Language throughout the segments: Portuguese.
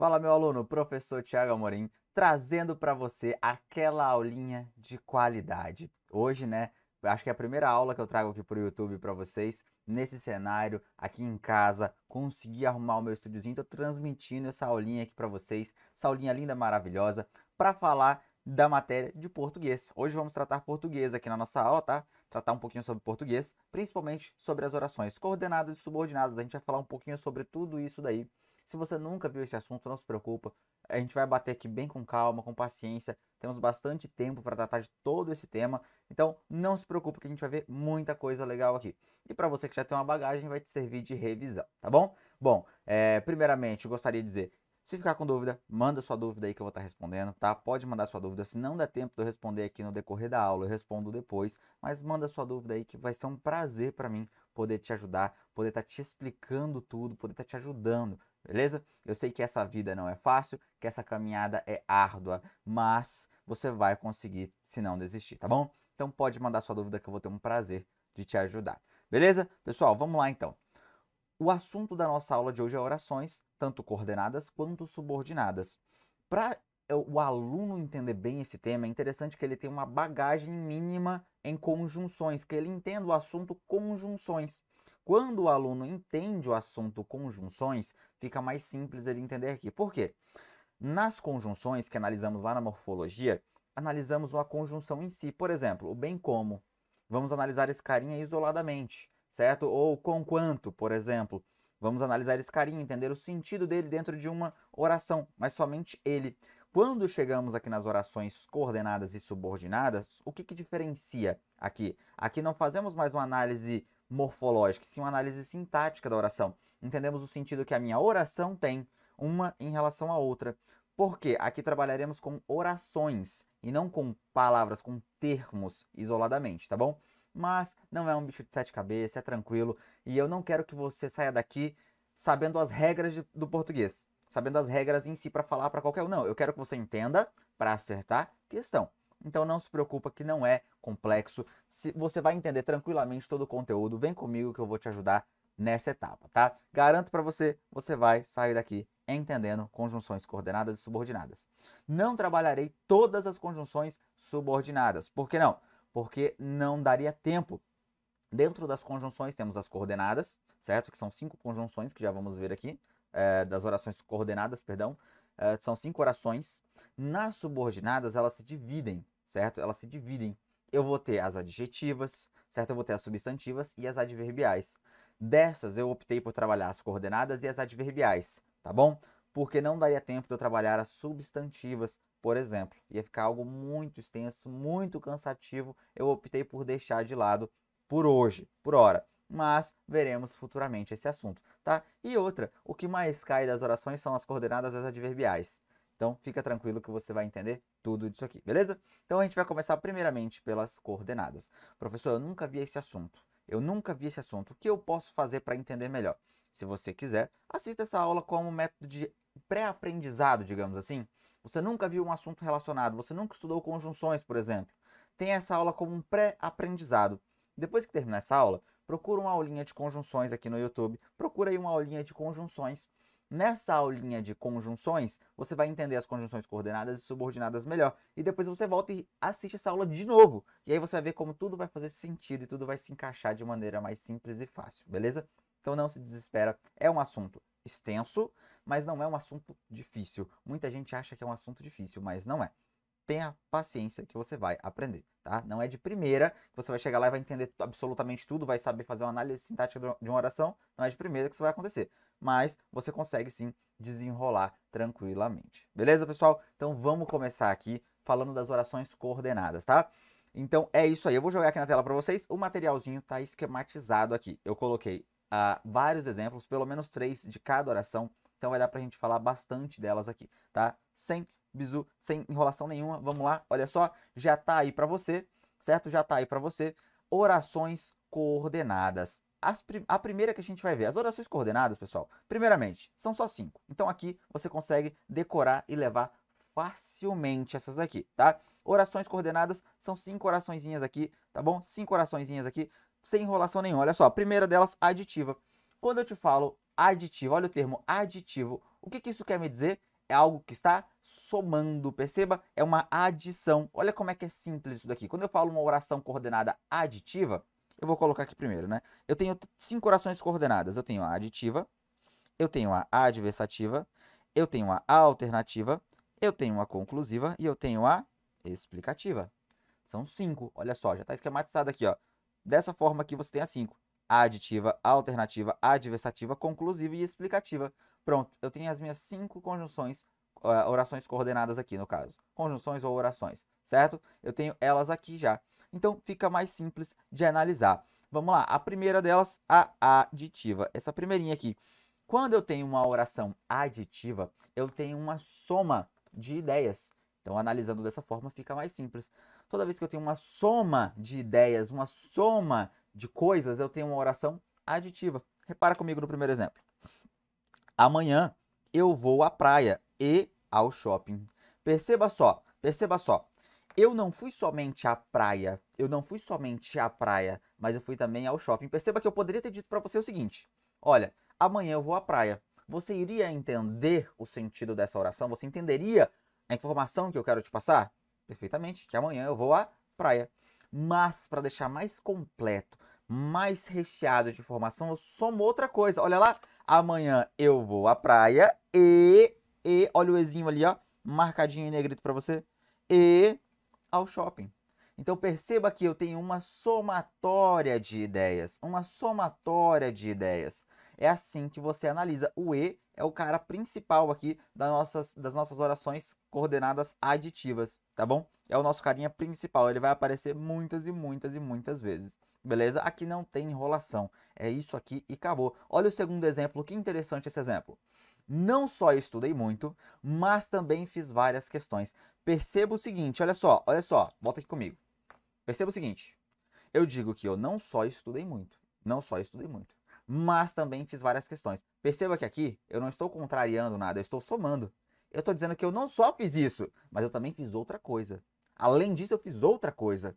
Fala, meu aluno, professor Thiago Amorim, trazendo para você aquela aulinha de qualidade. Hoje, né, acho que é a primeira aula que eu trago aqui para o YouTube para vocês, nesse cenário, aqui em casa, consegui arrumar o meu estúdiozinho, tô transmitindo essa aulinha aqui para vocês, essa aulinha linda, maravilhosa, para falar da matéria de português. Hoje vamos tratar português aqui na nossa aula, tá? Tratar um pouquinho sobre português, principalmente sobre as orações coordenadas e subordinadas. A gente vai falar um pouquinho sobre tudo isso daí. Se você nunca viu esse assunto, não se preocupa. A gente vai bater aqui bem com calma, com paciência. Temos bastante tempo para tratar de todo esse tema. Então, não se preocupe que a gente vai ver muita coisa legal aqui. E para você que já tem uma bagagem, vai te servir de revisão, tá bom? Bom, primeiramente, eu gostaria de dizer, se ficar com dúvida, manda sua dúvida aí que eu vou estar respondendo, tá? Pode mandar sua dúvida. Se não der tempo de eu responder aqui no decorrer da aula, eu respondo depois. Mas manda sua dúvida aí que vai ser um prazer para mim poder te ajudar, poder estar te explicando tudo, poder estar te ajudando. Beleza? Eu sei que essa vida não é fácil, que essa caminhada é árdua, mas você vai conseguir se não desistir, tá bom? Então pode mandar sua dúvida que eu vou ter um prazer de te ajudar. Beleza? Pessoal, vamos lá então. O assunto da nossa aula de hoje é orações, tanto coordenadas quanto subordinadas. Para o aluno entender bem esse tema, é interessante que ele tenha uma bagagem mínima em conjunções, que ele entenda o assunto conjunções. Quando o aluno entende o assunto conjunções, fica mais simples ele entender aqui. Por quê? Nas conjunções que analisamos lá na morfologia, analisamos uma conjunção em si. Por exemplo, o bem como. Vamos analisar esse carinha isoladamente, certo? Ou conquanto, por exemplo. Vamos analisar esse carinha, entender o sentido dele dentro de uma oração, mas somente ele. Quando chegamos aqui nas orações coordenadas e subordinadas, o que diferencia aqui? Aqui não fazemos mais uma análise morfológica, sim uma análise sintática da oração. Entendemos o sentido que a minha oração tem, uma em relação à outra. Porque aqui trabalharemos com orações e não com palavras, com termos isoladamente, tá bom? Mas não é um bicho de sete cabeças, é tranquilo. E eu não quero que você saia daqui sabendo as regras do português, sabendo as regras em si para falar para qualquer um. Não, eu quero que você entenda para acertar questão. Então não se preocupa que não é complexo. Se você vai entender tranquilamente todo o conteúdo, vem comigo que eu vou te ajudar nessa etapa, tá? Garanto para você, você vai sair daqui entendendo conjunções coordenadas e subordinadas. Não trabalharei todas as conjunções subordinadas. Por que não? Porque não daria tempo. Dentro das conjunções temos as coordenadas, certo? Que são 5 conjunções que já vamos ver aqui, das orações coordenadas, perdão. São 5 orações. Nas subordinadas, elas se dividem, certo? Elas se dividem. Eu vou ter as adjetivas, certo? Eu vou ter as substantivas e as adverbiais. Dessas, eu optei por trabalhar as coordenadas e as adverbiais, tá bom? Porque não daria tempo de eu trabalhar as substantivas, por exemplo. Ia ficar algo muito extenso, muito cansativo. Eu optei por deixar de lado por hoje, por hora. Mas veremos futuramente esse assunto, tá? E outra, o que mais cai das orações são as coordenadas e as adverbiais. Então, fica tranquilo que você vai entender tudo disso aqui, beleza? Então, a gente vai começar primeiramente pelas coordenadas. Professor, eu nunca vi esse assunto. Eu nunca vi esse assunto. O que eu posso fazer para entender melhor? Se você quiser, assista essa aula como método de pré-aprendizado, digamos assim. Você nunca viu um assunto relacionado, você nunca estudou conjunções, por exemplo. Tem essa aula como um pré-aprendizado. Depois que terminar essa aula, procura uma aulinha de conjunções aqui no YouTube. Procura aí uma aulinha de conjunções. Nessa aulinha de conjunções, você vai entender as conjunções coordenadas e subordinadas melhor. E depois você volta e assiste essa aula de novo. E aí você vai ver como tudo vai fazer sentido e tudo vai se encaixar de maneira mais simples e fácil, beleza? Então não se desespera. É um assunto extenso, mas não é um assunto difícil. Muita gente acha que é um assunto difícil, mas não é. Tenha paciência que você vai aprender, tá? Não é de primeira que você vai chegar lá e vai entender absolutamente tudo, vai saber fazer uma análise sintática de uma oração, não é de primeira que isso vai acontecer. Mas você consegue sim desenrolar tranquilamente. Beleza, pessoal? Então vamos começar aqui falando das orações coordenadas, tá? Então é isso aí. Eu vou jogar aqui na tela para vocês. O materialzinho tá esquematizado aqui. Eu coloquei vários exemplos, pelo menos 3 de cada oração. Então vai dar pra gente falar bastante delas aqui, tá? Sem bizu, sem enrolação nenhuma. Vamos lá, olha só, já tá aí para você, certo? Já tá aí para você. Orações coordenadas. A primeira que a gente vai ver, as orações coordenadas, pessoal, primeiramente, são só 5. Então aqui você consegue decorar e levar facilmente essas daqui, tá? Orações coordenadas são 5 oraçõezinhas aqui, tá bom? 5 oraçõezinhas aqui, sem enrolação nenhuma. Olha só, a primeira delas, aditiva. Quando eu te falo aditivo, olha o termo aditivo, o que isso quer me dizer? é algo que está somando, perceba, é uma adição. Olha como é que é simples isso daqui. Quando eu falo uma oração coordenada aditiva, eu vou colocar aqui primeiro, né? Eu tenho 5 orações coordenadas. Eu tenho a aditiva, eu tenho a adversativa, eu tenho a alternativa, eu tenho a conclusiva e eu tenho a explicativa. São 5, olha só, já está esquematizado aqui, ó. Dessa forma aqui você tem as 5. Aditiva, alternativa, adversativa, conclusiva e explicativa. Pronto, eu tenho as minhas 5 conjunções, orações coordenadas aqui no caso. Conjunções ou orações, certo? Eu tenho elas aqui já. Então fica mais simples de analisar. Vamos lá, a primeira delas, a aditiva. Essa primeirinha aqui. Quando eu tenho uma oração aditiva, eu tenho uma soma de ideias. Então, analisando dessa forma, fica mais simples. Toda vez que eu tenho uma soma de ideias, uma soma de coisas, eu tenho uma oração aditiva. Repara comigo no primeiro exemplo. Amanhã eu vou à praia e ao shopping. Perceba só, perceba só. Eu não fui somente à praia, mas eu fui também ao shopping. Perceba que eu poderia ter dito para você o seguinte: olha, amanhã eu vou à praia. Você iria entender o sentido dessa oração? Você entenderia a informação que eu quero te passar? Perfeitamente, que amanhã eu vou à praia. Mas, para deixar mais completo, mais recheado de informação, eu somo outra coisa. Olha lá, amanhã eu vou à praia e olha o ezinho ali, ó, marcadinho em negrito para você, e ao shopping. Então perceba que eu tenho uma somatória de ideias, É assim que você analisa. O E é o cara principal aqui das nossas orações coordenadas aditivas, tá bom? É o nosso carinha principal, ele vai aparecer muitas e muitas e muitas vezes, beleza? Aqui não tem enrolação, é isso aqui e acabou. Olha o segundo exemplo, que interessante esse exemplo. Não só estudei muito, mas também fiz várias questões. Perceba o seguinte, olha só, volta aqui comigo. Perceba o seguinte, eu digo que eu não só estudei muito, mas também fiz várias questões. Perceba que aqui eu não estou contrariando nada, eu estou somando. Eu estou dizendo que eu não só fiz isso, mas eu também fiz outra coisa. Além disso, eu fiz outra coisa.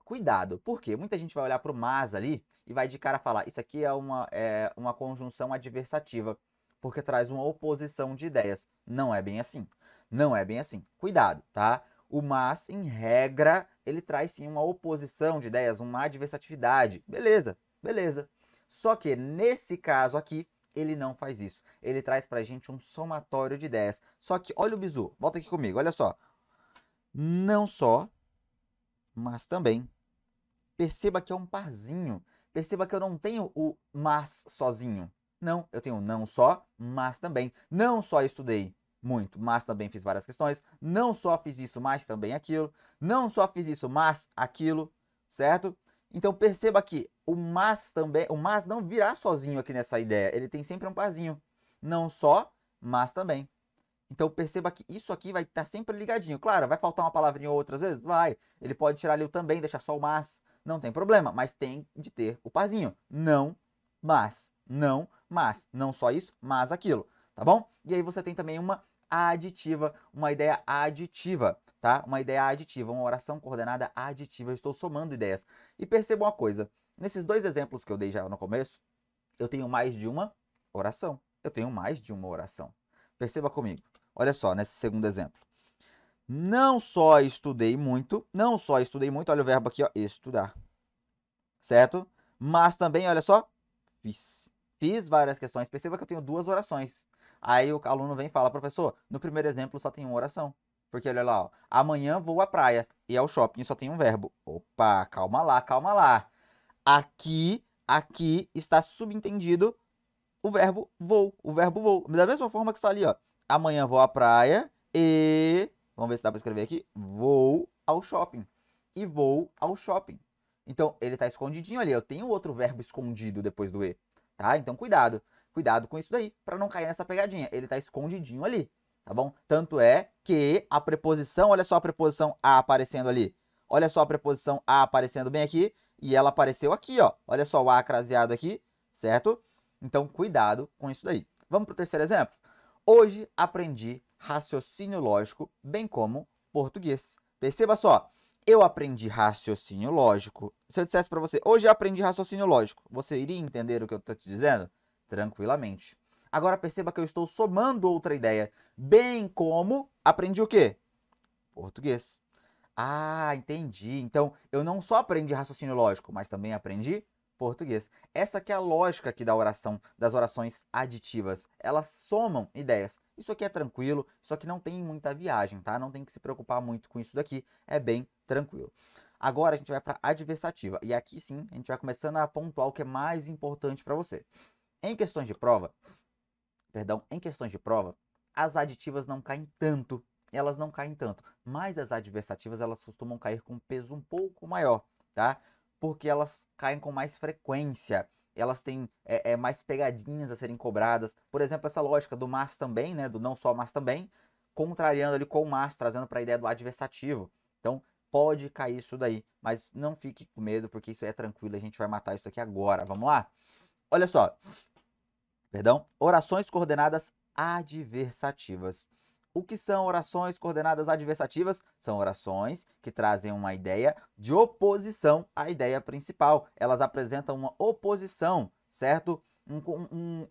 Cuidado, porque muita gente vai olhar para o mas ali e vai de cara falar, isso aqui é uma conjunção adversativa, porque traz uma oposição de ideias. Não é bem assim. Não é bem assim. Cuidado, tá? O mas, em regra, ele traz sim uma oposição de ideias, uma adversatividade. Beleza, beleza. Só que nesse caso aqui, ele não faz isso. Ele traz pra gente um somatório de ideias. Só que, olha o bizu, volta aqui comigo, olha só. Não só, mas também. Perceba que é um parzinho. Perceba que eu não tenho o mas sozinho. Não, eu tenho não só, mas também. Não só estudei muito, mas também fiz várias questões. Não só fiz isso, mas também aquilo. Não só fiz isso, mas aquilo, certo? Então perceba que o mas também, o mas não virá sozinho aqui nessa ideia. Ele tem sempre um parzinho. Não só, mas também. Então perceba que isso aqui vai estar sempre ligadinho. Claro, vai faltar uma palavrinha ou outras vezes? Vai. Ele pode tirar ali o também, deixar só o mas. Não tem problema, mas tem de ter o parzinho. Não, mas. Não, mas. Não só isso, mas aquilo. Tá bom? E aí você tem também uma aditiva, uma ideia aditiva, tá? Uma ideia aditiva, uma oração coordenada aditiva. Eu estou somando ideias. E perceba uma coisa. Nesses dois exemplos que eu dei já no começo, eu tenho mais de uma oração. Perceba comigo. Olha só, nesse segundo exemplo. Não só estudei muito, olha o verbo aqui, ó, estudar. Certo? Mas também, olha só, fiz várias questões. Perceba que eu tenho duas orações. Aí o aluno vem e fala, professor, no primeiro exemplo só tem uma oração. Porque olha lá, ó, amanhã vou à praia e ao shopping só tem um verbo. Opa, calma lá. Aqui está subentendido o verbo vou. Da mesma forma que está ali, ó. Amanhã vou à praia e... Vamos ver se dá para escrever aqui. Vou ao shopping. E vou ao shopping. Então, ele está escondidinho ali. Eu tenho outro verbo escondido depois do E. Tá? Então, cuidado. Cuidado com isso daí, para não cair nessa pegadinha. Ele está escondidinho ali. Tá bom? Tanto é que a preposição... Olha só a preposição a aparecendo ali. Olha só a preposição a aparecendo bem aqui. E ela apareceu aqui, ó. Olha só o a craseado aqui. Certo? Então, cuidado com isso daí. Vamos para o terceiro exemplo? Hoje aprendi raciocínio lógico, bem como português. Perceba só, eu aprendi raciocínio lógico. Se eu dissesse para você, hoje eu aprendi raciocínio lógico, você iria entender o que eu estou te dizendo? Tranquilamente. Agora perceba que eu estou somando outra ideia. bem como aprendi o quê? Português. Ah, entendi. Então, eu não só aprendi raciocínio lógico, mas também aprendi português. Essa que é a lógica aqui da oração, das orações aditivas. Elas somam ideias. Isso aqui é tranquilo, isso aqui não tem muita viagem, tá? Não tem que se preocupar muito com isso daqui, é bem tranquilo. Agora a gente vai para adversativa. E aqui sim, a gente vai começando a pontuar o que é mais importante para você. Em questões de prova, em questões de prova, as aditivas não caem tanto, elas não caem tanto, mas as adversativas elas costumam cair com um peso um pouco maior, tá? Porque elas caem com mais frequência, elas têm mais pegadinhas a serem cobradas. Por exemplo, essa lógica do mas também, né, do não só mas também, contrariando ali com o mas, trazendo para a ideia do adversativo. Então, pode cair isso daí, mas não fique com medo, porque isso é tranquilo, a gente vai matar isso aqui agora. Vamos lá? Olha só, orações coordenadas adversativas. O que são orações coordenadas adversativas? São orações que trazem uma ideia de oposição à ideia principal. Elas apresentam uma oposição, certo?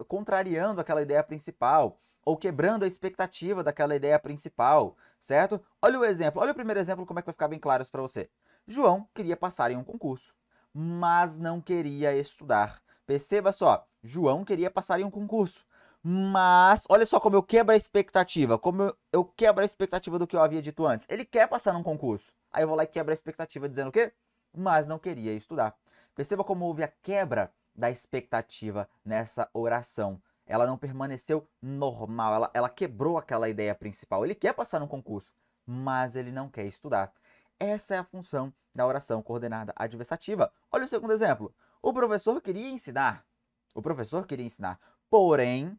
Contrariando aquela ideia principal, ou quebrando a expectativa daquela ideia principal, certo? Olha o exemplo, olha o primeiro exemplo, como é que vai ficar bem claro isso para você. João queria passar em um concurso, mas não queria estudar. Perceba só, João queria passar em um concurso, mas olha só como eu quebro a expectativa, como eu quebro a expectativa do que eu havia dito antes. Ele quer passar num concurso, aí eu vou lá e quebro a expectativa dizendo o quê? Mas não queria estudar. Perceba como houve a quebra da expectativa nessa oração. Ela não permaneceu normal, ela quebrou aquela ideia principal. Ele quer passar num concurso, mas ele não quer estudar. Essa é a função da oração coordenada adversativa. Olha o segundo exemplo. O professor queria ensinar. O professor queria ensinar. Porém,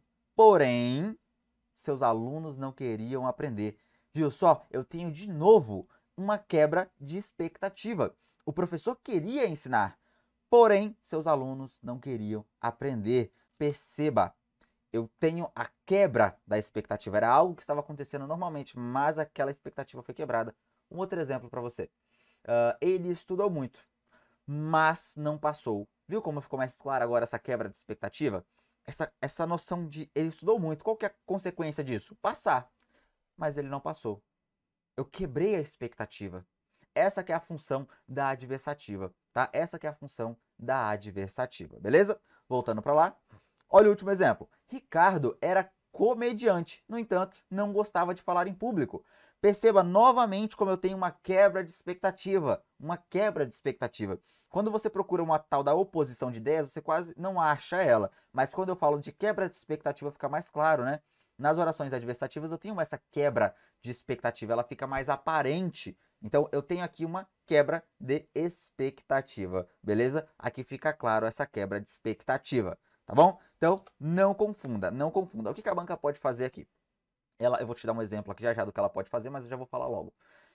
seus alunos não queriam aprender. Viu só? Eu tenho de novo uma quebra de expectativa. O professor queria ensinar, porém, seus alunos não queriam aprender. Perceba, eu tenho a quebra da expectativa. Era algo que estava acontecendo normalmente, mas aquela expectativa foi quebrada. Um outro exemplo para você. Ele estudou muito, mas não passou. Viu como ficou mais claro agora essa quebra de expectativa? Essa noção de ele estudou muito, qual que é a consequência disso? Passar. Mas ele não passou. Eu quebrei a expectativa. Essa que é a função da adversativa, tá? Essa que é a função da adversativa, beleza? Voltando para lá. Olha o último exemplo. Ricardo era comediante, no entanto, não gostava de falar em público. Perceba novamente como eu tenho uma quebra de expectativa. Uma quebra de expectativa. Quando você procura uma tal da oposição de ideias, você quase não acha ela. Mas quando eu falo de quebra de expectativa, fica mais claro, né? Nas orações adversativas, eu tenho essa quebra de expectativa, ela fica mais aparente. Então, eu tenho aqui uma quebra de expectativa, beleza? Aqui fica claro essa quebra de expectativa, tá bom? Então, não confunda, não confunda. O que a banca pode fazer aqui? Eu vou te dar um exemplo aqui já do que ela pode fazer, mas eu já vou falar logo.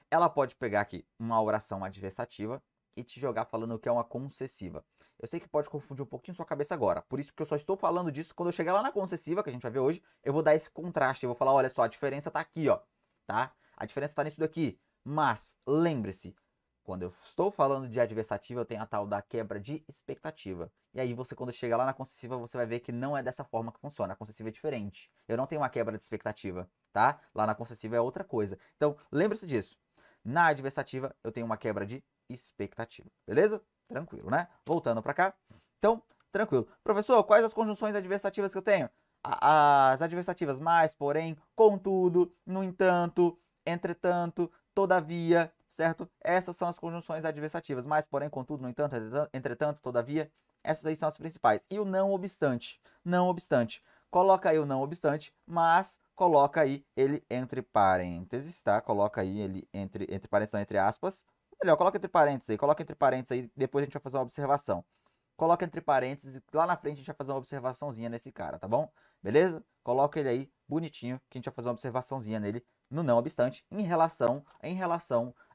Ela pode pegar aqui uma oração adversativa e te jogar falando que é uma concessiva. Eu sei que pode confundir um pouquinho sua cabeça agora, por isso que eu só estou falando disso. Quando eu chegar lá na concessiva, que a gente vai ver hoje, eu vou dar esse contraste, eu vou falar, olha só, a diferença tá aqui, ó, tá? A diferença tá nisso daqui. Mas, lembre-se, quando eu estou falando de adversativa, eu tenho a tal da quebra de expectativa. E aí você, quando chega lá na concessiva, você vai ver que não é dessa forma que funciona. A concessiva é diferente. Eu não tenho uma quebra de expectativa, tá? Lá na concessiva é outra coisa. Então, lembre-se disso. Na adversativa, eu tenho uma quebra de expectativa. Beleza? Tranquilo, né? Voltando para cá. Então, tranquilo. Professor, quais as conjunções adversativas que eu tenho? As adversativas mais, porém, contudo, no entanto, entretanto, todavia, certo? Essas são as conjunções adversativas. Mais, porém, contudo, no entanto, entretanto, todavia. Essas aí são as principais. E o não obstante. Não obstante. Coloca aí o não obstante, mas coloca aí ele entre parênteses, tá? Coloca aí ele entre parênteses, não, entre aspas. Melhor, coloca entre parênteses aí. Coloca entre parênteses aí, depois a gente vai fazer uma observação. Coloca entre parênteses, lá na frente a gente vai fazer uma observaçãozinha nesse cara, tá bom? Beleza? Coloca ele aí bonitinho, que a gente vai fazer uma observaçãozinha nele, no não obstante, em relação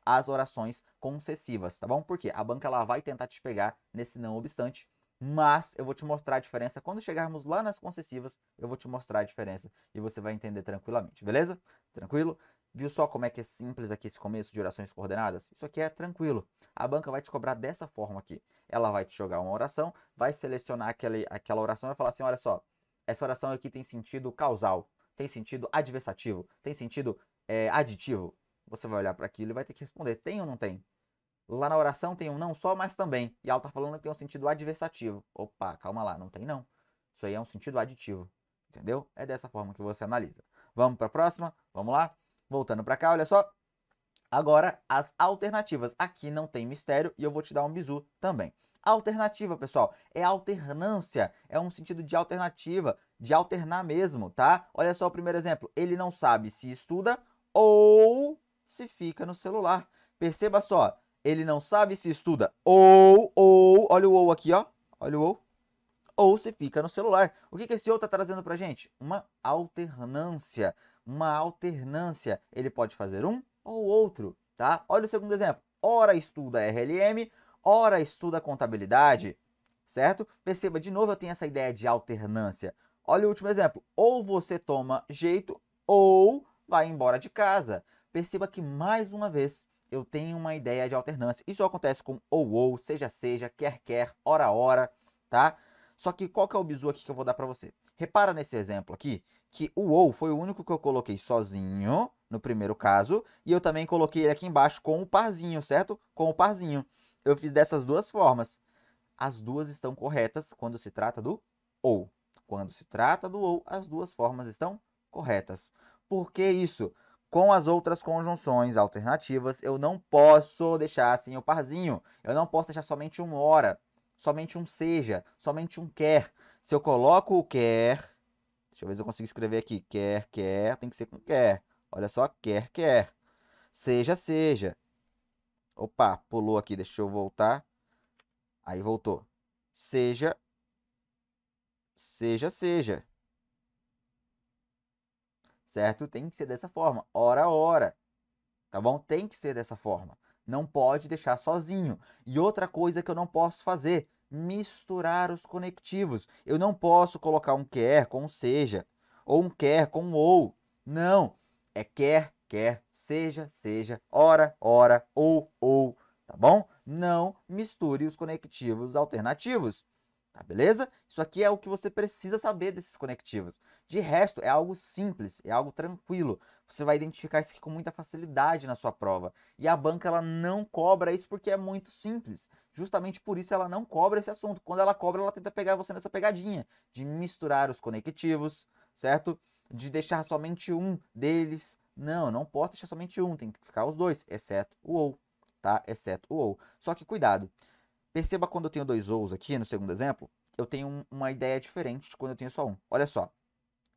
às orações concessivas, tá bom? Porque a banca ela vai tentar te pegar nesse não obstante, mas eu vou te mostrar a diferença. Quando chegarmos lá nas concessivas, eu vou te mostrar a diferença e você vai entender tranquilamente, beleza? Tranquilo? Viu só como é que é simples aqui esse começo de orações coordenadas? Isso aqui é tranquilo. A banca vai te cobrar dessa forma aqui. Ela vai te jogar uma oração, vai selecionar aquela oração e vai falar assim, olha só, essa oração aqui tem sentido causal. Tem sentido adversativo? Tem sentido aditivo? Você vai olhar para aquilo e vai ter que responder, tem ou não tem? Lá na oração tem um não só, mas também. E ela está falando que tem um sentido adversativo. Opa, calma lá, não tem não. Isso aí é um sentido aditivo. Entendeu? É dessa forma que você analisa. Vamos para a próxima? Vamos lá? Voltando para cá, olha só. Agora, as alternativas. Aqui não tem mistério e eu vou te dar um bizu também. Alternativa, pessoal, é alternância. É um sentido de alternativa, de alternar mesmo, tá? Olha só o primeiro exemplo. Ele não sabe se estuda ou se fica no celular. Perceba só. Ele não sabe se estuda ou, olha o ou aqui, ó. Olha o ou se fica no celular. O que esse ou está trazendo para a gente? Uma alternância. Uma alternância. Ele pode fazer um ou outro, tá? Olha o segundo exemplo. Ora estuda RLM, ora estuda contabilidade, certo? Perceba, de novo eu tenho essa ideia de alternância. Olha o último exemplo. Ou você toma jeito ou vai embora de casa. Perceba que, mais uma vez, eu tenho uma ideia de alternância. Isso acontece com ou, seja, quer, ora, tá? Só que qual que é o bizu aqui que eu vou dar para você? Repara nesse exemplo aqui, que o ou foi o único que eu coloquei sozinho, no primeiro caso, e eu também coloquei ele aqui embaixo com o parzinho, certo? Com o parzinho. Eu fiz dessas duas formas. As duas estão corretas quando se trata do ou. Quando se trata do ou, as duas formas estão corretas. Por que isso? Com as outras conjunções alternativas, eu não posso deixar assim o parzinho. Eu não posso deixar somente um ora, somente um seja, somente um quer. Se eu coloco o quer, deixa eu ver se eu consigo escrever aqui. Quer, tem que ser com quer. Olha só, quer. Seja. Opa, pulou aqui, deixa eu voltar. Aí voltou. Seja. Certo? Tem que ser dessa forma. Ora. Tá bom? Tem que ser dessa forma. Não pode deixar sozinho. E outra coisa que eu não posso fazer, misturar os conectivos. Eu não posso colocar um quer com um seja, ou um quer com um ou. Não. É quer, seja, ora, ou. Tá bom? Não misture os conectivos alternativos. Tá, beleza? Isso aqui é o que você precisa saber desses conectivos. De resto, é algo simples, é algo tranquilo. Você vai identificar isso aqui com muita facilidade na sua prova. E a banca ela não cobra isso porque é muito simples. Justamente por isso ela não cobra esse assunto. Quando ela cobra, ela tenta pegar você nessa pegadinha de misturar os conectivos, certo? De deixar somente um deles. Não, não posso deixar somente um, tem que ficar os dois, exceto o ou, tá? Exceto o ou. Só que cuidado. Perceba quando eu tenho dois ous aqui, no segundo exemplo, eu tenho uma ideia diferente de quando eu tenho só um. Olha só.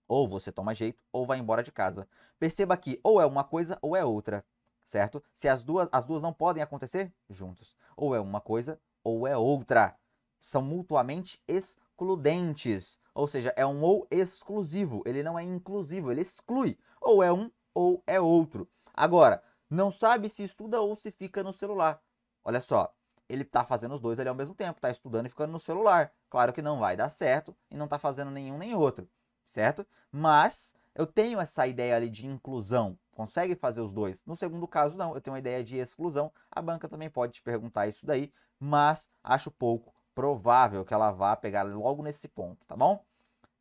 Ou você toma jeito, ou vai embora de casa. Perceba que ou é uma coisa ou é outra, certo? Se as duas não podem acontecer juntos. Ou é uma coisa ou é outra. São mutuamente excludentes. Ou seja, é um ou exclusivo. Ele não é inclusivo, ele exclui. Ou é um ou é outro. Agora, não sabe se estuda ou se fica no celular. Olha só, ele está fazendo os dois ali ao mesmo tempo, está estudando e ficando no celular. Claro que não vai dar certo e não está fazendo nenhum nem outro, certo? Mas eu tenho essa ideia ali de inclusão. Consegue fazer os dois? No segundo caso, não. Eu tenho uma ideia de exclusão. A banca também pode te perguntar isso daí, mas acho pouco provável que ela vá pegar logo nesse ponto, tá bom?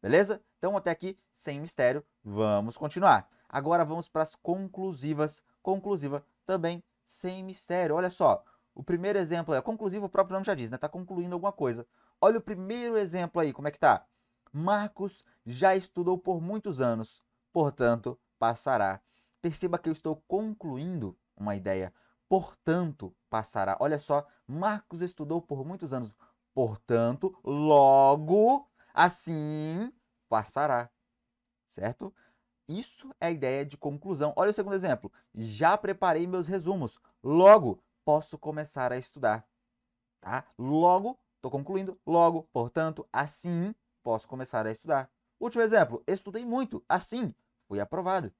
Beleza? Então, até aqui, sem mistério, vamos continuar. Agora vamos para as conclusivas. Conclusiva também sem mistério. Olha só, o primeiro exemplo é conclusivo, o próprio nome já diz, né? Tá concluindo alguma coisa. Olha o primeiro exemplo aí, como é que tá? Marcos já estudou por muitos anos, portanto, passará. Perceba que eu estou concluindo uma ideia. Portanto, passará. Olha só, Marcos estudou por muitos anos, portanto, logo, assim, passará. Certo? Isso é a ideia de conclusão. Olha o segundo exemplo. Já preparei meus resumos. Logo, posso começar a estudar. Tá? Logo, estou concluindo. Logo, portanto, assim, posso começar a estudar. Último exemplo. Estudei muito. Assim, fui aprovado.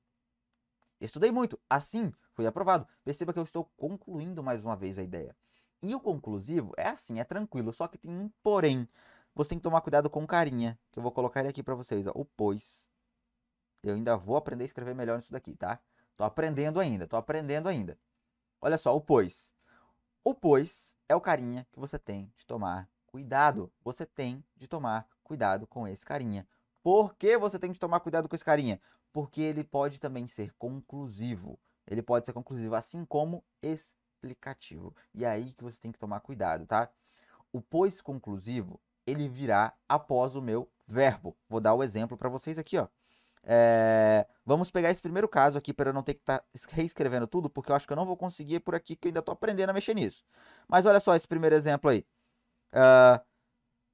Estudei muito. Assim, fui aprovado. Perceba que eu estou concluindo mais uma vez a ideia. E o conclusivo é assim, é tranquilo, só que tem um porém. Você tem que tomar cuidado com carinha, que eu vou colocar ele aqui para vocês, ó, o pois. Eu ainda vou aprender a escrever melhor nisso daqui, tá? Tô aprendendo ainda. Olha só, o pois. O pois é o carinha que você tem de tomar cuidado. Você tem de tomar cuidado com esse carinha. Por que você tem de tomar cuidado com esse carinha? porque ele pode também ser conclusivo. Ele pode ser conclusivo, assim como explicativo. E é aí que você tem que tomar cuidado, tá? O pois conclusivo, ele virá após o meu verbo. Vou dar o exemplo para vocês aqui, ó. Vamos pegar esse primeiro caso aqui para eu não ter que estar reescrevendo tudo, porque eu acho que eu não vou conseguir por aqui, que eu ainda estou aprendendo a mexer nisso. Mas olha só esse primeiro exemplo aí.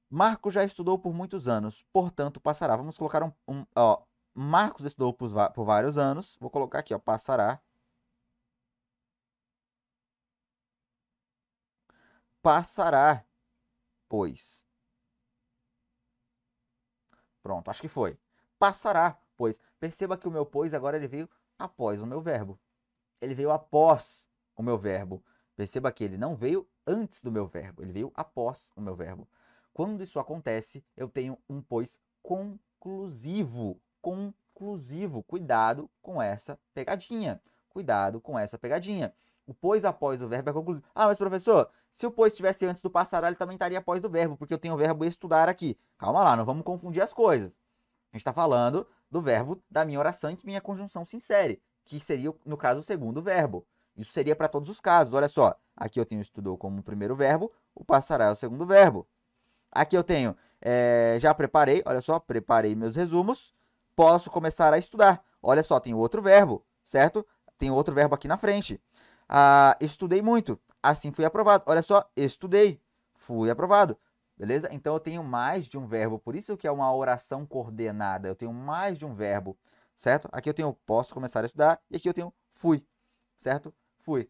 Marcos já estudou por muitos anos, portanto passará. Vamos colocar ó, Marcos estudou por vários anos. Vou colocar aqui, ó, passará. Passará, pois. Pronto, acho que foi. Passará, pois. Perceba que o meu pois agora ele veio após o meu verbo. Ele veio após o meu verbo. Perceba que ele não veio antes do meu verbo, ele veio após o meu verbo. Quando isso acontece, eu tenho um pois conclusivo. Conclusivo. Cuidado com essa pegadinha. Cuidado com essa pegadinha. O pois após o verbo é conclusivo. Ah, mas professor, se o pois estivesse antes do passará, ele também estaria após do verbo, porque eu tenho o verbo estudar aqui. Calma lá, não vamos confundir as coisas. A gente está falando do verbo da minha oração em que minha conjunção se insere, que seria, no caso, o segundo verbo. Isso seria para todos os casos. Olha só, aqui eu tenho estudou como o primeiro verbo, o passará é o segundo verbo. Aqui eu tenho, já preparei, olha só, preparei meus resumos, posso começar a estudar. Olha só, tem outro verbo, certo? Tem outro verbo aqui na frente. Estudei muito, assim fui aprovado. Olha só, estudei, fui aprovado. Beleza? Então eu tenho mais de um verbo, por isso que é uma oração coordenada. Eu tenho mais de um verbo, certo? Aqui eu tenho posso começar a estudar e aqui eu tenho fui, certo? Fui.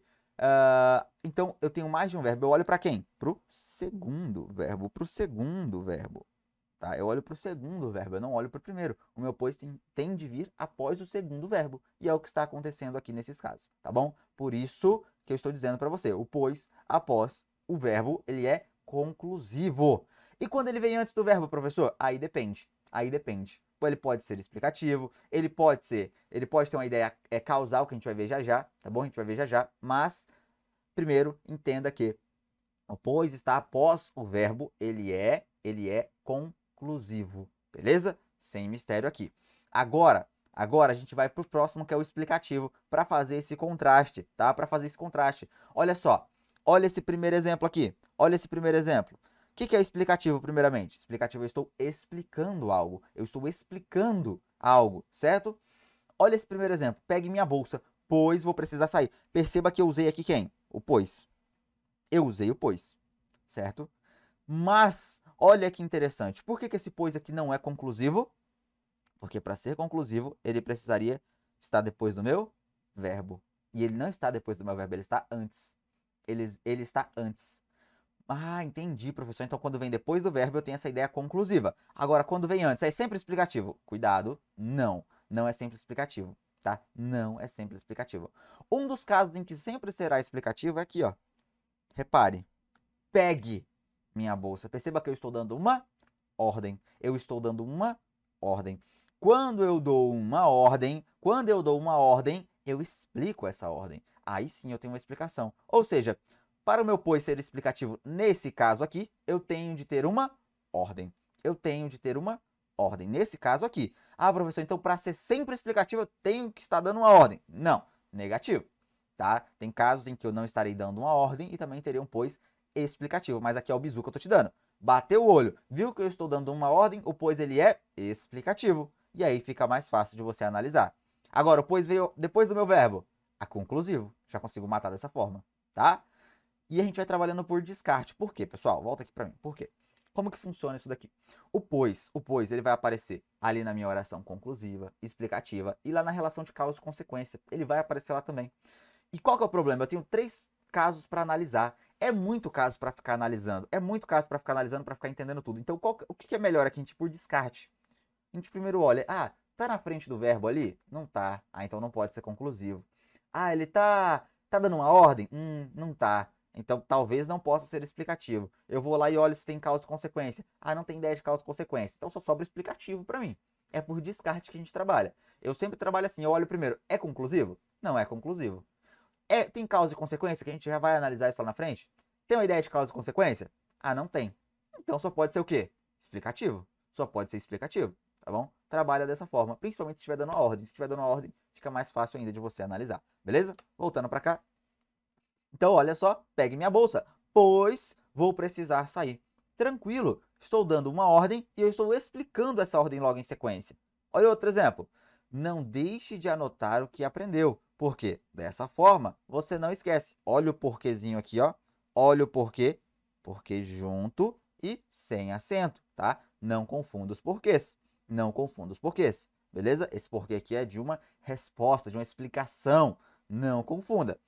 Então eu tenho mais de um verbo. Eu olho para quem? Para o segundo verbo, para o segundo verbo. Tá? Eu olho para o segundo verbo, eu não olho para o primeiro. O meu pois tem de vir após o segundo verbo. E é o que está acontecendo aqui nesses casos, tá bom? Por isso que eu estou dizendo para você, o pois após o verbo, ele é conclusivo. E quando ele vem antes do verbo, professor? Aí depende. Aí depende. Ele pode ser explicativo, ele pode ter uma ideia causal, que a gente vai ver já já, tá bom? A gente vai ver já já, mas primeiro entenda que o pois está após o verbo, ele é conclusivo, beleza? Sem mistério aqui. Agora a gente vai para o próximo, que é o explicativo, para fazer esse contraste, tá? Para fazer esse contraste. Olha só, olha esse primeiro exemplo aqui. Olha esse primeiro exemplo. O que é o explicativo, primeiramente? Explicativo, eu estou explicando algo. Eu estou explicando algo, certo? Olha esse primeiro exemplo. Pegue minha bolsa, pois vou precisar sair. Perceba que eu usei aqui quem? O pois. Eu usei o pois, certo? Mas, olha que interessante. Por que esse pois aqui não é conclusivo? Porque para ser conclusivo, ele precisaria estar depois do meu verbo. E ele não está depois do meu verbo, ele está antes. Ele está antes. Ah, entendi, professor. Então, quando vem depois do verbo, eu tenho essa ideia conclusiva. Agora, quando vem antes, é sempre explicativo? Cuidado, não. Não é sempre explicativo, tá? Não é sempre explicativo. Um dos casos em que sempre será explicativo é aqui, ó. Repare. Pegue minha bolsa. Perceba que eu estou dando uma ordem. Eu estou dando uma ordem. Quando eu dou uma ordem, eu explico essa ordem. Aí sim eu tenho uma explicação. Ou seja, para o meu pois ser explicativo nesse caso aqui, eu tenho de ter uma ordem. Eu tenho de ter uma ordem. Nesse caso aqui. Ah, professor, então para ser sempre explicativo, eu tenho que estar dando uma ordem. Não, negativo. Tá? Tem casos em que eu não estarei dando uma ordem e também terei um pois explicativo. Mas aqui é o bizu que eu estou te dando. Bateu o olho, viu que eu estou dando uma ordem, o pois ele é explicativo. E aí fica mais fácil de você analisar. Agora, o pois veio depois do meu verbo. A conclusivo. Já consigo matar dessa forma, tá? E a gente vai trabalhando por descarte. Por quê, pessoal? Volta aqui para mim. Por quê? Como que funciona isso daqui? O pois, ele vai aparecer ali na minha oração conclusiva, explicativa, e lá na relação de causa e consequência. Ele vai aparecer lá também. E qual que é o problema? Eu tenho 3 casos para analisar. É muito caso para ficar analisando. É muito caso para ficar analisando, para ficar entendendo tudo. Então, o que é melhor aqui? A gente por descarte. A gente primeiro olha, tá na frente do verbo ali? Não tá. Então não pode ser conclusivo. Ele tá dando uma ordem? Não tá. Então talvez não possa ser explicativo. Eu vou lá e olho se tem causa e consequência. Não tem ideia de causa e consequência. Então só sobra explicativo para mim. É por descarte que a gente trabalha. Eu sempre trabalho assim, eu olho primeiro, é conclusivo? Não é conclusivo. Tem causa e consequência, que a gente já vai analisar isso lá na frente? Tem uma ideia de causa e consequência? Não tem. Então só pode ser o quê? Explicativo. Só pode ser explicativo, tá bom? trabalha dessa forma, principalmente se estiver dando a ordem. Se estiver dando a ordem, fica mais fácil ainda de você analisar, beleza? Voltando para cá. Então, olha só, pegue minha bolsa, pois vou precisar sair. Tranquilo, estou dando uma ordem e eu estou explicando essa ordem logo em sequência. Olha outro exemplo. Não deixe de anotar o que aprendeu, porque dessa forma você não esquece. Olha o porquezinho aqui, ó. Olha o porquê, porque junto e sem acento, tá? Não confunda os porquês. Não confunda os porquês, beleza? Esse porquê aqui é de uma resposta, de uma explicação. Não confunda.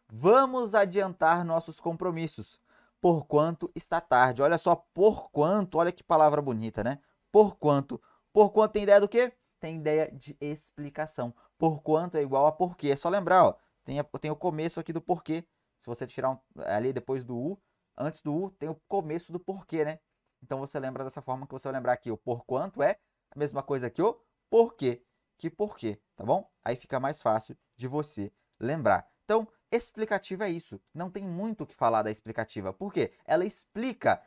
Vamos adiantar nossos compromissos, porquanto está tarde. Olha só, porquanto, olha que palavra bonita, né? Porquanto. Porquanto tem ideia do quê? Tem ideia de explicação. Porquanto é igual a porquê. É só lembrar, ó, tem o começo aqui do porquê. Se você tirar ali depois do U, antes do U, tem o começo do porquê, né? Então você lembra dessa forma que você vai lembrar aqui. O porquanto é a mesma coisa que o porquê. Que porquê, tá bom? Aí fica mais fácil de você lembrar. Então, explicativa é isso. Não tem muito o que falar da explicativa. Por quê? Ela explica.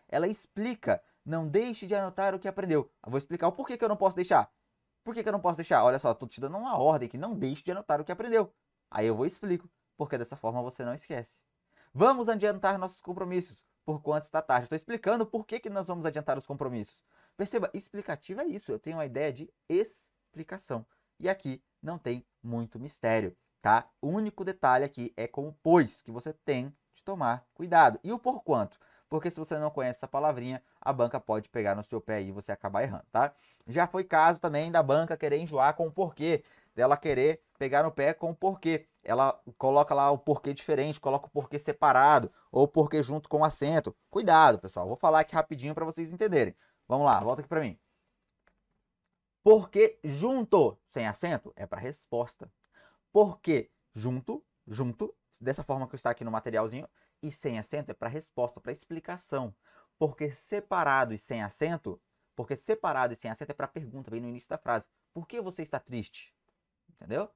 Não deixe de anotar o que aprendeu. Eu vou explicar o porquê que eu não posso deixar. Por que eu não posso deixar? Olha só, estou te dando uma ordem que não deixe de anotar o que aprendeu. Aí eu vou e explico, porque dessa forma você não esquece. Vamos adiantar nossos compromissos, porquanto está tarde. Estou explicando por que nós vamos adiantar os compromissos. Perceba, explicativa é isso. Eu tenho uma ideia de explicação. E aqui não tem muito mistério, tá? O único detalhe aqui é com o pois, que você tem de tomar cuidado. E o porquanto? Porque se você não conhece essa palavrinha, a banca pode pegar no seu pé e você acabar errando, tá? Já foi caso também da banca querer enjoar com o porquê, dela querer pegar no pé com o porquê. Ela coloca lá o porquê diferente, coloca o porquê separado, ou o porquê junto com o acento. Cuidado, pessoal. Vou falar aqui rapidinho para vocês entenderem. Vamos lá, volta aqui para mim. Porque junto, sem acento, é para resposta. Porque junto, dessa forma que está aqui no materialzinho, e sem acento é para resposta, para explicação. Porque separado e sem acento é para pergunta, bem no início da frase. Por que você está triste? Entendeu?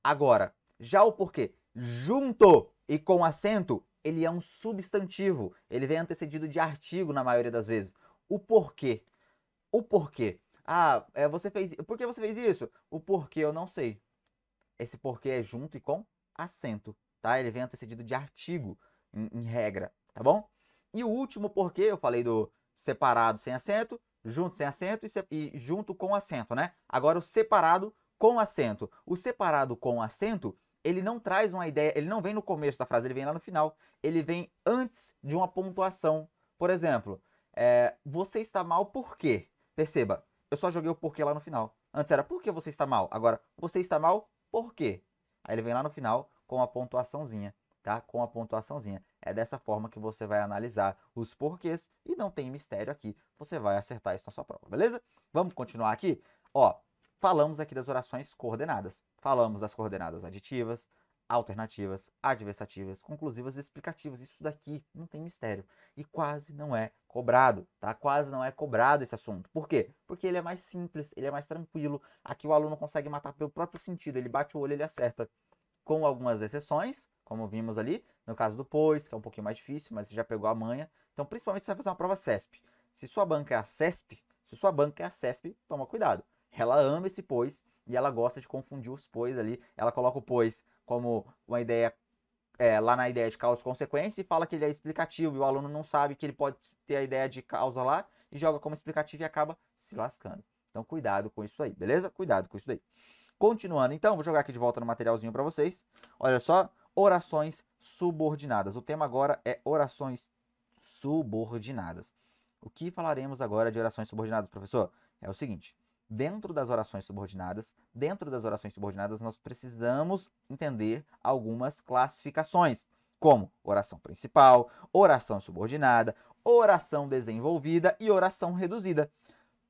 Agora, já o porquê junto e com acento, ele é um substantivo. Ele vem antecedido de artigo na maioria das vezes. O porquê. O porquê. Ah, por que você fez isso? O porquê eu não sei. Esse porquê é junto e com acento, tá? Ele vem antecedido de artigo, em regra, tá bom? E o último porquê, eu falei do separado sem acento, junto sem acento e junto com acento, né? Agora o separado com acento. O separado com acento, ele não traz uma ideia, ele não vem no começo da frase, ele vem lá no final. Ele vem antes de uma pontuação. Por exemplo, você está mal por quê? Perceba, eu só joguei o porquê lá no final. Antes era por que você está mal? Agora, você está mal por quê? Aí ele vem lá no final com a pontuaçãozinha, tá? Com a pontuaçãozinha. É dessa forma que você vai analisar os porquês e não tem mistério aqui. Você vai acertar isso na sua prova, beleza? Vamos continuar aqui? Ó, falamos aqui das orações coordenadas. Falamos das coordenadas aditivas, alternativas, adversativas, conclusivas e explicativas. Isso daqui não tem mistério e quase não é cobrado, tá? Quase não é cobrado esse assunto. Por quê? Porque ele é mais simples, ele é mais tranquilo. Aqui o aluno consegue matar pelo próprio sentido, ele bate o olho e ele acerta. Com algumas exceções, como vimos ali, no caso do pois, que é um pouquinho mais difícil, mas você já pegou a manha. Então, principalmente se você vai fazer uma prova CESP. Se sua banca é a CESP, toma cuidado. Ela ama esse pois e ela gosta de confundir os pois ali. Ela coloca o pois como uma ideia, lá na ideia de causa e consequência, e fala que ele é explicativo, e o aluno não sabe que ele pode ter a ideia de causa lá, e joga como explicativo e acaba se lascando. Então, cuidado com isso aí, beleza? Cuidado com isso daí. Continuando, então, vou jogar aqui de volta no materialzinho para vocês. Olha só, orações subordinadas. O tema agora é orações subordinadas. O que falaremos agora de orações subordinadas, professor? É o seguinte, dentro das orações subordinadas, nós precisamos entender algumas classificações, como oração principal, oração subordinada, oração desenvolvida e oração reduzida.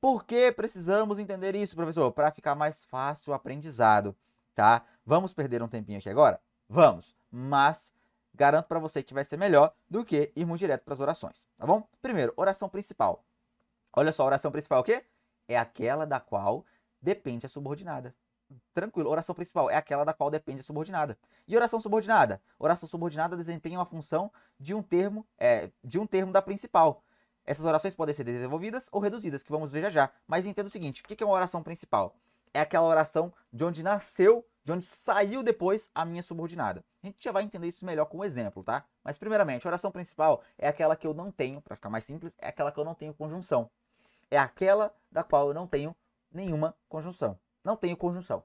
Por que precisamos entender isso, professor? Para ficar mais fácil o aprendizado, tá? Vamos perder um tempinho aqui agora? Vamos, mas garanto para você que vai ser melhor do que irmos direto para as orações, tá bom? Primeiro, oração principal. Olha só, oração principal é o quê? É aquela da qual depende a subordinada. Tranquilo, oração principal é aquela da qual depende a subordinada. E oração subordinada? Oração subordinada desempenha uma função de um termo da principal. Essas orações podem ser desenvolvidas ou reduzidas, que vamos ver já já. Mas entenda o seguinte, o que é uma oração principal? É aquela oração de onde nasceu, de onde saiu depois a minha subordinada. A gente já vai entender isso melhor com um exemplo, tá? Mas primeiramente, a oração principal é aquela que eu não tenho, para ficar mais simples, é aquela que eu não tenho conjunção. É aquela da qual eu não tenho nenhuma conjunção. Não tenho conjunção,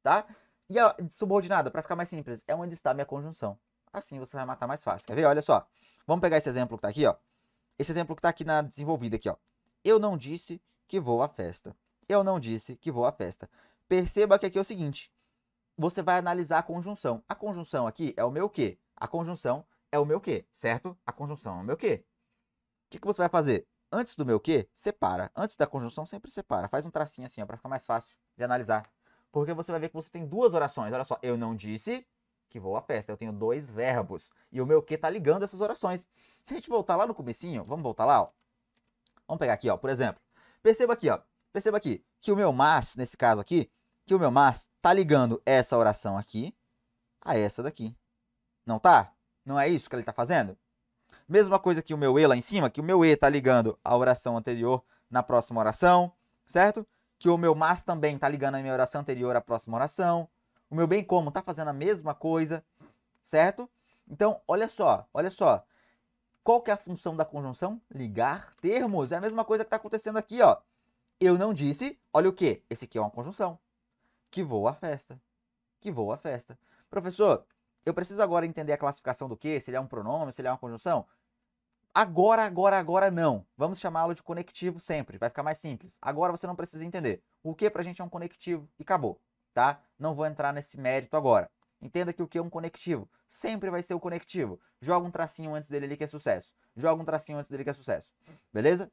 tá? E a subordinada, para ficar mais simples, é onde está a minha conjunção. Assim você vai matar mais fácil. Quer ver? Olha só. Vamos pegar esse exemplo que tá aqui, ó. Esse exemplo que tá aqui na desenvolvida aqui, ó. Eu não disse que vou à festa. Eu não disse que vou à festa. Perceba que aqui é o seguinte. Você vai analisar a conjunção. A conjunção aqui é o meu quê? A conjunção é o meu quê, certo? A conjunção é o meu quê. O que você vai fazer? Antes do meu quê, separa. Antes da conjunção, sempre separa. Faz um tracinho assim, ó, para ficar mais fácil de analisar. Porque você vai ver que você tem duas orações. Olha só, eu não disse que vou à festa. Eu tenho dois verbos. E o meu quê tá ligando essas orações. Se a gente voltar lá no comecinho, vamos voltar lá, ó. Vamos pegar aqui, ó, por exemplo. Perceba aqui, ó. Perceba aqui que o meu mas, nesse caso aqui, que o meu mas tá ligando essa oração aqui a essa daqui. Não tá? Não é isso que ele tá fazendo? Mesma coisa que o meu e lá em cima, que o meu e tá ligando a oração anterior na próxima oração, certo? Que o meu mas também tá ligando a minha oração anterior à próxima oração. O meu bem como tá fazendo a mesma coisa, certo? Então, olha só, olha só. Qual que é a função da conjunção? Ligar termos. É a mesma coisa que está acontecendo aqui, ó. Eu não disse, olha o quê? Esse aqui é uma conjunção. Que vou à festa. Que vou à festa. Professor, eu preciso agora entender a classificação do quê? Se ele é um pronome, se ele é uma conjunção? Agora não. Vamos chamá-lo de conectivo sempre. Vai ficar mais simples. Agora você não precisa entender. O que pra gente é um conectivo e acabou, tá? Não vou entrar nesse mérito agora. Entenda que o que é um conectivo? Sempre vai ser o conectivo. Joga um tracinho antes dele ali que é sucesso. Joga um tracinho antes dele que é sucesso. Beleza?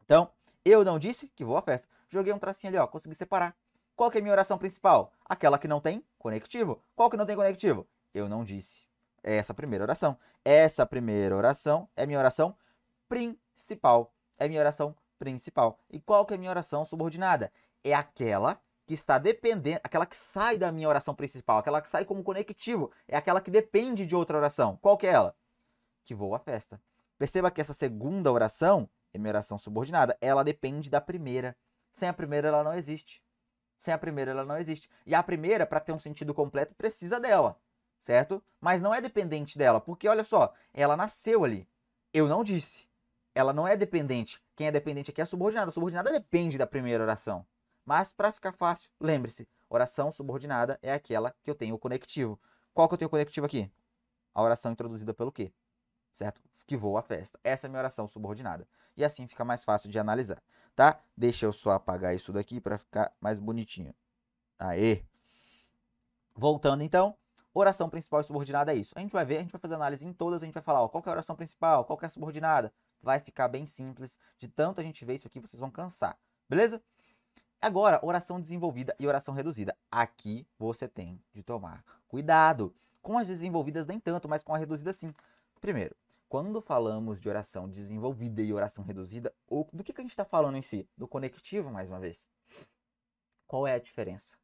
Então, eu não disse que vou à festa. Joguei um tracinho ali, ó. Consegui separar. Qual que é a minha oração principal? Aquela que não tem conectivo. Qual que não tem conectivo? Eu não disse. É essa primeira oração. Essa primeira oração é minha oração principal. É minha oração principal. E qual que é a minha oração subordinada? É aquela que está dependendo, aquela que sai da minha oração principal, aquela que sai como conectivo, é aquela que depende de outra oração. Qual que é ela? Que vou à festa. Perceba que essa segunda oração é minha oração subordinada. Ela depende da primeira. Sem a primeira, ela não existe. Sem a primeira, ela não existe. E a primeira, para ter um sentido completo, precisa dela, certo? Mas não é dependente dela, porque olha só, ela nasceu ali. Eu não disse. Ela não é dependente. Quem é dependente aqui é a subordinada. A subordinada depende da primeira oração. Mas, para ficar fácil, lembre-se, oração subordinada é aquela que eu tenho o conectivo. Qual que eu tenho o conectivo aqui? A oração introduzida pelo quê? Certo? Que vou à festa. Essa é a minha oração subordinada. E assim fica mais fácil de analisar, tá? Deixa eu só apagar isso daqui para ficar mais bonitinho. Aê! Voltando então, oração principal e subordinada é isso. A gente vai ver, a gente vai fazer análise em todas, a gente vai falar, ó, qual que é a oração principal, qual que é a subordinada. Vai ficar bem simples. De tanto a gente ver isso aqui, vocês vão cansar. Beleza? Agora, oração desenvolvida e oração reduzida. Aqui você tem de tomar cuidado. Com as desenvolvidas nem tanto, mas com a reduzida sim. Primeiro, quando falamos de oração desenvolvida e oração reduzida, do que a gente está falando em si? Do conectivo, mais uma vez. Qual é a diferença?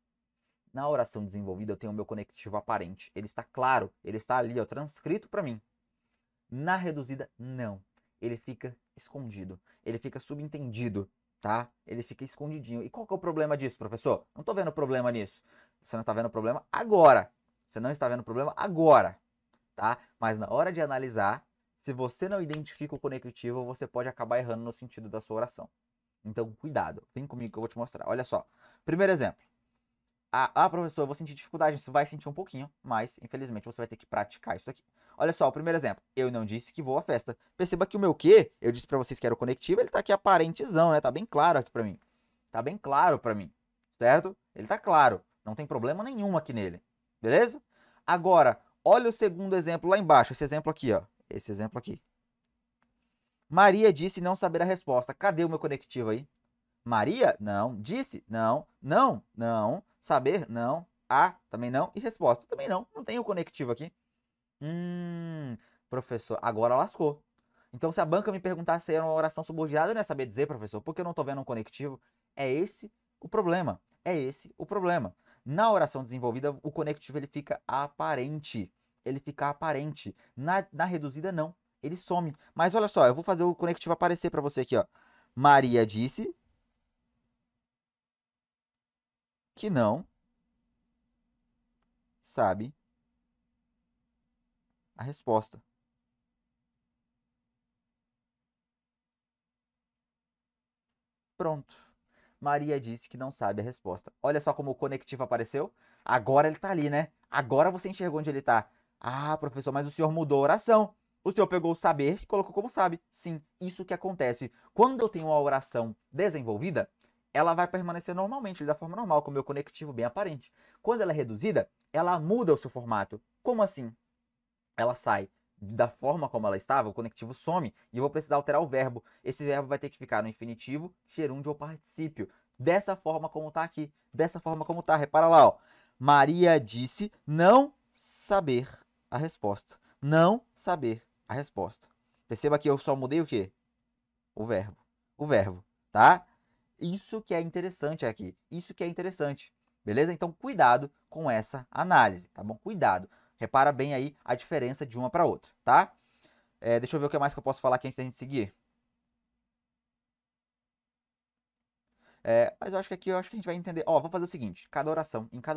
Na oração desenvolvida eu tenho o meu conectivo aparente. Ele está claro, ele está ali, ó, transcrito para mim. Na reduzida, não. Ele fica escondido, ele fica subentendido, tá? Ele fica escondidinho. E qual que é o problema disso, professor? Não estou vendo problema nisso. Você não está vendo problema agora. Você não está vendo problema agora, tá? Mas na hora de analisar, se você não identifica o conectivo, você pode acabar errando no sentido da sua oração. Então, cuidado. Vem comigo que eu vou te mostrar. Olha só. Primeiro exemplo. Professor, eu vou sentir dificuldade. Você vai sentir um pouquinho, mas infelizmente você vai ter que praticar isso aqui. Olha só, o primeiro exemplo. Eu não disse que vou à festa. Perceba que o meu quê? Eu disse pra vocês que era o conectivo, ele tá aqui aparentezão, né? Tá bem claro aqui pra mim. Tá bem claro pra mim, certo? Ele tá claro. Não tem problema nenhum aqui nele. Beleza? Agora, olha o segundo exemplo lá embaixo. Esse exemplo aqui, ó. Esse exemplo aqui. Maria disse não saber a resposta. Cadê o meu conectivo aí? Maria? Não. Disse? Não. Não. Não. Saber? Não. Também não. E resposta? Também não. Não tem o conectivo aqui. Professor, agora lascou. Então, se a banca me perguntar se era uma oração subordinada, eu não ia saber dizer, professor, porque eu não estou vendo um conectivo. É esse o problema. É esse o problema. Na oração desenvolvida, o conectivo ele fica aparente. Ele fica aparente. Na reduzida, não. ele some. Mas olha só, eu vou fazer o conectivo aparecer para você aqui, ó. Maria disse que não sabe a resposta. Pronto. Maria disse que não sabe a resposta. Olha só como o conectivo apareceu. Agora ele tá ali, né? Agora você enxergou onde ele tá. Ah, professor, mas o senhor mudou a oração. O senhor pegou o saber e colocou como sabe. Sim, isso que acontece. Quando eu tenho uma oração desenvolvida, ela vai permanecer normalmente, da forma normal, com o meu conectivo bem aparente. Quando ela é reduzida, ela muda o seu formato. Como assim? Ela sai da forma como ela estava, o conectivo some, e eu vou precisar alterar o verbo. Esse verbo vai ter que ficar no infinitivo, gerúndio ou particípio. Dessa forma como está aqui. Dessa forma como está. Repara lá, ó. Maria disse não saber a resposta. Não saber a resposta. Perceba que eu só mudei o quê? O verbo. O verbo, tá? Isso que é interessante aqui. Isso que é interessante. Beleza? Então, cuidado com essa análise, tá bom? Cuidado. Repara bem aí a diferença de uma para outra, tá? Deixa eu ver o que mais que eu posso falar aqui antes da gente seguir. Mas eu acho que aqui a gente vai entender. Ó, vou fazer o seguinte: em cada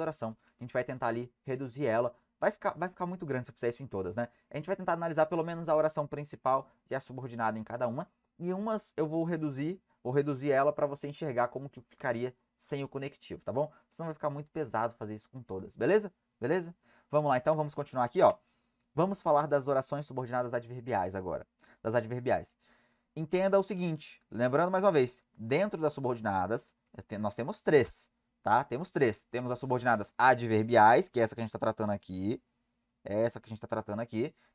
oração, a gente vai tentar ali reduzir ela. Vai ficar muito grande se eu fizer isso em todas, né? A gente vai tentar analisar pelo menos a oração principal e a subordinada em cada uma. E umas eu vou reduzir ela para você enxergar como que ficaria sem o conectivo, tá bom? Senão vai ficar muito pesado fazer isso com todas, beleza? Beleza? Vamos lá então, vamos continuar aqui, ó. Vamos falar das orações subordinadas adverbiais agora. Das adverbiais. Entenda o seguinte, lembrando mais uma vez, dentro das subordinadas, nós temos três, tá? Temos três. Temos as subordinadas adverbiais, que é essa que a gente está tratando aqui.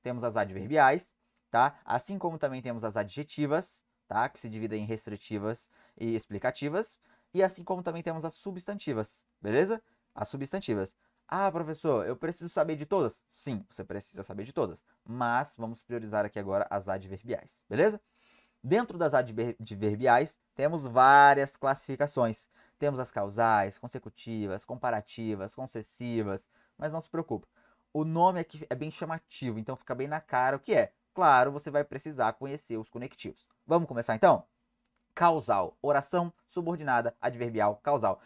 Temos as adverbiais, tá? Assim como também temos as adjetivas, tá? Que se dividem em restritivas e explicativas. E assim como também temos as substantivas, beleza? As substantivas. Ah, professor, eu preciso saber de todas? Sim, você precisa saber de todas. Mas vamos priorizar aqui agora as adverbiais, beleza? Dentro das adverbiais, temos várias classificações. Temos as causais, consecutivas, comparativas, concessivas, mas não se preocupe. O nome aqui é bem chamativo, então fica bem na cara o que é. Claro, você vai precisar conhecer os conectivos. Vamos começar então? Causal, oração subordinada adverbial causal.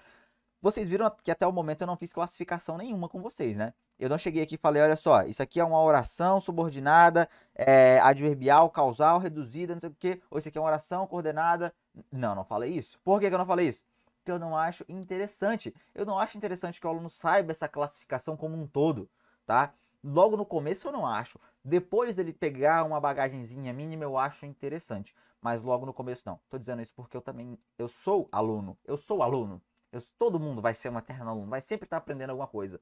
Vocês viram que até o momento eu não fiz classificação nenhuma com vocês, né? Eu não cheguei aqui e falei, olha só, isso aqui é uma oração subordinada, adverbial, causal, reduzida, não sei o quê, ou isso aqui é uma oração coordenada. Não, não falei isso. Por que eu não falei isso? Porque eu não acho interessante. Eu não acho interessante que o aluno saiba essa classificação como um todo, tá? Logo no começo eu não acho. Depois dele pegar uma bagagenzinha mínima, eu acho interessante. Mas logo no começo não. Tô dizendo isso porque eu sou aluno. Todo mundo vai ser um eterno aluno, vai sempre estar aprendendo alguma coisa.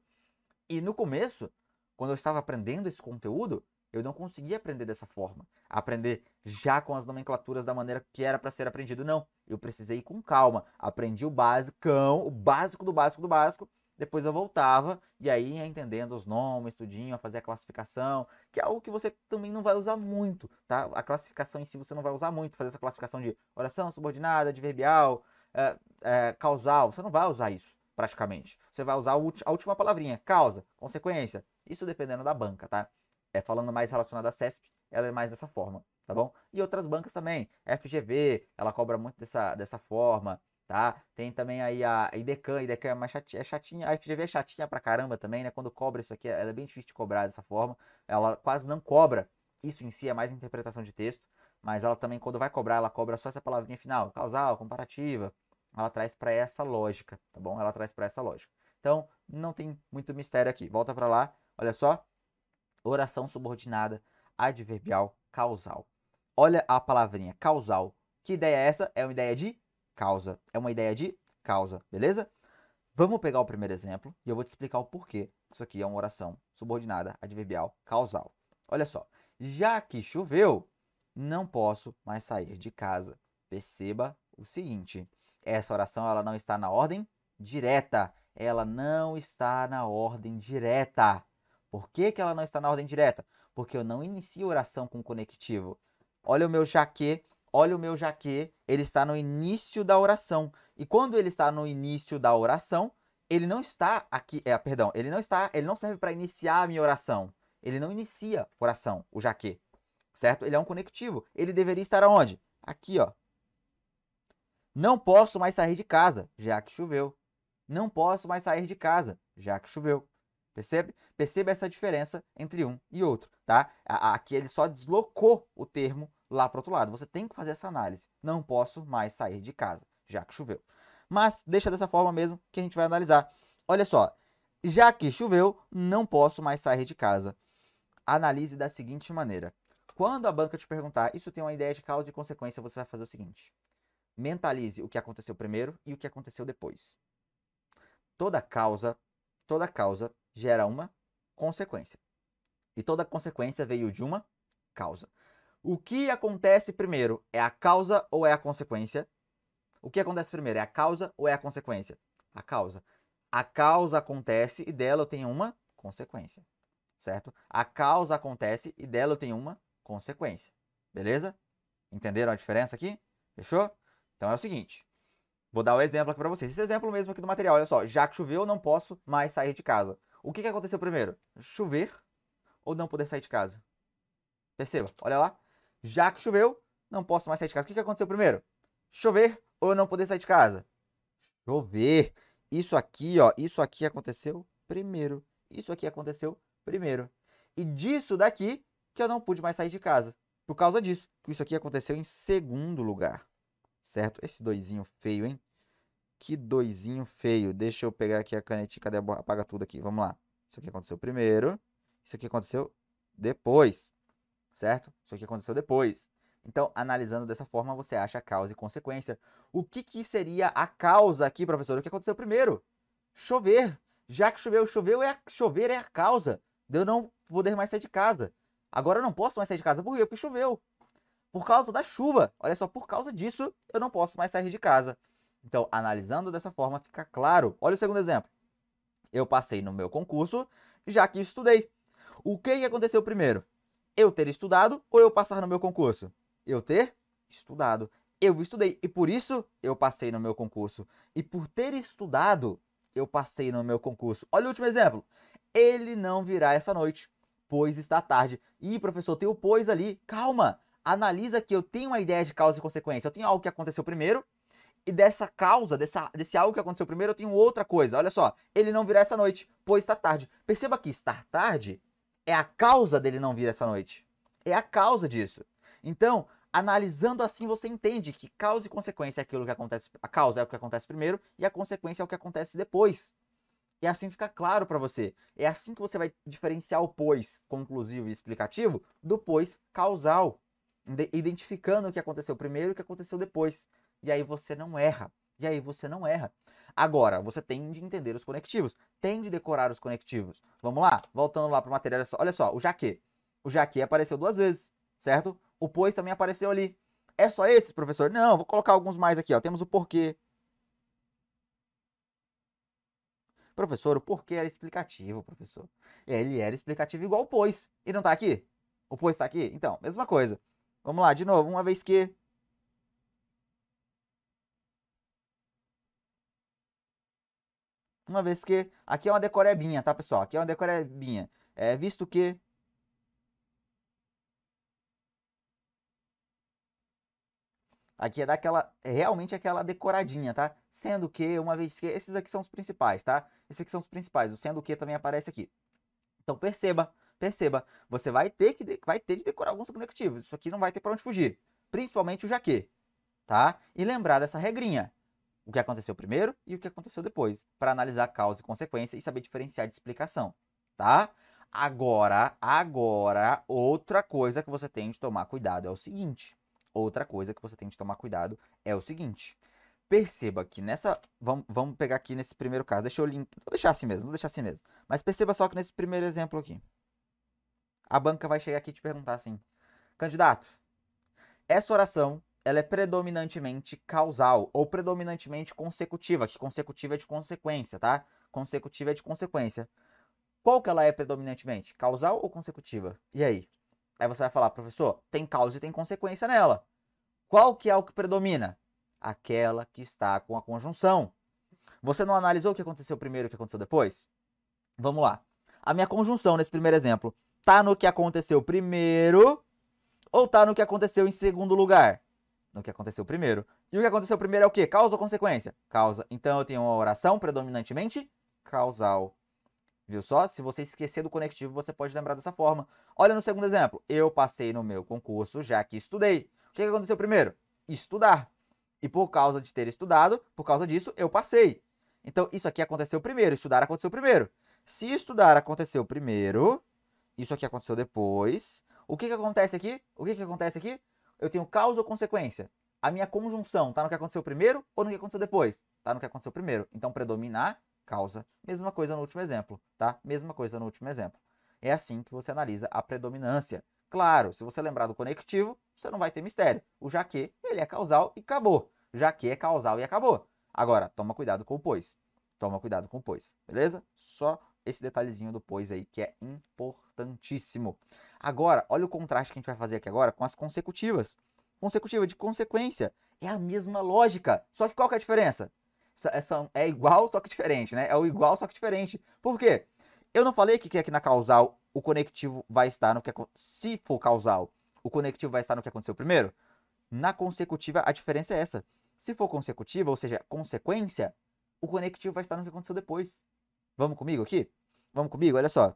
E no começo, quando eu estava aprendendo esse conteúdo, eu não conseguia aprender dessa forma. Aprender já com as nomenclaturas da maneira que era para ser aprendido. Não. Eu precisei ir com calma. Aprendi o basicão, o básico do básico do básico. Depois eu voltava e aí ia entendendo os nomes, tudinho, a fazer a classificação, que é algo que você também não vai usar muito, tá? A classificação em si você não vai usar muito, fazer essa classificação de oração subordinada, adverbial, causal, você não vai usar isso praticamente. Você vai usar a última palavrinha, causa, consequência. Isso dependendo da banca, tá? Falando mais relacionado à CESP, ela é mais dessa forma, tá bom? E outras bancas também, FGV, ela cobra muito dessa forma, tá? Tem também aí a IDECAN é mais chatinha, a FGV é chatinha pra caramba também, né? Quando cobra isso aqui, ela é bem difícil de cobrar dessa forma, ela quase não cobra, isso em si é mais interpretação de texto, mas ela também, quando vai cobrar, ela cobra só essa palavrinha final, causal, comparativa, ela traz para essa lógica, tá bom? Ela traz para essa lógica. Então, não tem muito mistério aqui. Volta para lá, olha só. Oração subordinada adverbial causal. Olha a palavrinha causal. Que ideia é essa? É uma ideia de causa. É uma ideia de causa, beleza? Vamos pegar o primeiro exemplo e eu vou te explicar o porquê. Isso aqui é uma oração subordinada adverbial causal. Olha só. Já que choveu, não posso mais sair de casa. Perceba o seguinte: essa oração ela não está na ordem direta. Ela não está na ordem direta. Por que que ela não está na ordem direta? Porque eu não inicio a oração com conectivo. Olha o meu jaque, ele está no início da oração. E quando ele está no início da oração, ele não está aqui, perdão, ele não serve para iniciar a minha oração. Ele não inicia oração, o jaque, certo? Ele é um conectivo. Ele deveria estar aonde? Aqui, ó. Não posso mais sair de casa, já que choveu. Não posso mais sair de casa, já que choveu. Percebe? Perceba essa diferença entre um e outro, tá? Aqui ele só deslocou o termo lá para o outro lado. Você tem que fazer essa análise. Não posso mais sair de casa, já que choveu. Mas deixa dessa forma mesmo que a gente vai analisar. Olha só, já que choveu, não posso mais sair de casa. Analise da seguinte maneira. Quando a banca te perguntar, isso tem uma ideia de causa e consequência, você vai fazer o seguinte. Mentalize o que aconteceu primeiro e o que aconteceu depois. Toda causa gera uma consequência. E toda consequência veio de uma causa. O que acontece primeiro é a causa ou é a consequência? O que acontece primeiro é a causa ou é a consequência? A causa. A causa acontece e dela eu tenho uma consequência, certo? A causa acontece e dela eu tenho uma consequência, beleza? Entenderam a diferença aqui? Fechou? Então é o seguinte, vou dar o exemplo aqui para vocês. Esse exemplo mesmo aqui do material, olha só. Já que choveu, não posso mais sair de casa. O que aconteceu primeiro? Chover ou não poder sair de casa? Perceba, olha lá. Já que choveu, não posso mais sair de casa. O que aconteceu primeiro? Chover ou não poder sair de casa? Chover. Isso aqui, ó, isso aqui aconteceu primeiro. Isso aqui aconteceu primeiro. E disso daqui que eu não pude mais sair de casa. Por causa disso, que isso aqui aconteceu em segundo lugar. Certo? Esse doisinho feio, hein? Que doisinho feio. Deixa eu pegar aqui a canetinha. Cadê? Apaga tudo aqui. Vamos lá. Isso aqui aconteceu primeiro. Isso aqui aconteceu depois. Certo? Isso aqui aconteceu depois. Então, analisando dessa forma, você acha a causa e consequência. O que seria a causa aqui, professor? O que aconteceu primeiro? Chover. Já que choveu, chover é a causa de eu não poder mais sair de casa. Agora eu não posso mais sair de casa. Por quê? Porque choveu. Por causa da chuva. Olha só, por causa disso, eu não posso mais sair de casa. Então, analisando dessa forma, fica claro. Olha o segundo exemplo. Eu passei no meu concurso, já que estudei. O que aconteceu primeiro? Eu ter estudado ou eu passar no meu concurso? Eu ter estudado. Eu estudei e por isso eu passei no meu concurso. E por ter estudado, eu passei no meu concurso. Olha o último exemplo. Ele não virá essa noite, pois está tarde. Ih, professor, tem o pois ali. Calma. Analisa que eu tenho uma ideia de causa e consequência. Eu tenho algo que aconteceu primeiro e dessa causa, desse algo que aconteceu primeiro, eu tenho outra coisa. Olha só, ele não virá essa noite, pois está tarde. Perceba que estar tarde é a causa dele não vir essa noite. É a causa disso. Então, analisando assim, você entende que causa e consequência é aquilo que acontece. A causa é o que acontece primeiro e a consequência é o que acontece depois. E assim fica claro para você. É assim que você vai diferenciar o pois conclusivo e explicativo do pois causal, identificando o que aconteceu primeiro e o que aconteceu depois. E aí você não erra. Agora, você tem de entender os conectivos, tem de decorar os conectivos. Vamos lá, voltando lá para o material. Olha só, o já que. O já que apareceu duas vezes, certo? O pois também apareceu ali. É só esse, professor? Não, vou colocar alguns mais aqui. Ó. Temos o porquê. Professor, o porquê era explicativo, professor. Ele era explicativo igual o pois. E não tá aqui? O pois tá aqui? Então, mesma coisa. Vamos lá, de novo. Uma vez que... Aqui é uma decorebinha, tá, pessoal? Aqui é uma decorebinha. Visto que... Aqui é daquela... realmente aquela decoradinha, tá? Sendo que, uma vez que... Esses aqui são os principais, tá? Esses aqui são os principais. O sendo que também aparece aqui. Então, perceba. Você vai ter de decorar alguns conectivos. Isso aqui não vai ter para onde fugir. Principalmente o já que, tá? E lembrar dessa regrinha. O que aconteceu primeiro e o que aconteceu depois, para analisar causa e consequência e saber diferenciar de explicação, tá? Agora, outra coisa que você tem de tomar cuidado é o seguinte. Perceba que nessa... Vamos pegar aqui nesse primeiro caso. Vou deixar assim mesmo. Mas perceba só que nesse primeiro exemplo aqui. A banca vai chegar aqui e te perguntar assim. Candidato, essa oração ela é predominantemente causal ou predominantemente consecutiva, que consecutiva é de consequência, tá? Consecutiva é de consequência. Qual que ela é predominantemente? Causal ou consecutiva? E aí? Aí você vai falar, professor, tem causa e tem consequência nela. Qual que é o que predomina? Aquela que está com a conjunção. Você não analisou o que aconteceu primeiro e o que aconteceu depois? Vamos lá. A minha conjunção nesse primeiro exemplo tá no que aconteceu primeiro ou tá no que aconteceu em segundo lugar? No que aconteceu primeiro. E o que aconteceu primeiro é o quê? Causa ou consequência? Causa. Então eu tenho uma oração predominantemente causal. Viu só? Se você esquecer do conectivo, você pode lembrar dessa forma. Olha no segundo exemplo. Eu passei no meu concurso já que estudei. O que aconteceu primeiro? Estudar. E por causa de ter estudado, por causa disso, eu passei. Então, isso aqui aconteceu primeiro. Estudar aconteceu primeiro. Se estudar aconteceu primeiro, isso aqui aconteceu depois. O que acontece aqui? O que acontece aqui? Eu tenho causa ou consequência. A minha conjunção está no que aconteceu primeiro ou no que aconteceu depois? Está no que aconteceu primeiro. Então, predominar, causa. Mesma coisa no último exemplo, tá? Mesma coisa no último exemplo. É assim que você analisa a predominância. Claro, se você lembrar do conectivo, você não vai ter mistério. O já que, ele é causal e acabou. Já que é causal e acabou. Agora, toma cuidado com o pois. Toma cuidado com o pois, beleza? Só esse detalhezinho do pois aí que é importantíssimo. Agora, olha o contraste que a gente vai fazer aqui agora com as consecutivas. Consecutiva de consequência. É a mesma lógica. Só que qual que é a diferença? É igual, só que diferente, né? É o igual, só que diferente. Por quê? Eu não falei que aqui na causal o conectivo vai estar no que... Se for causal, o conectivo vai estar no que aconteceu primeiro? Na consecutiva, a diferença é essa. Se for consecutiva, ou seja, consequência, o conectivo vai estar no que aconteceu depois. Vamos comigo aqui? Vamos comigo? Olha só.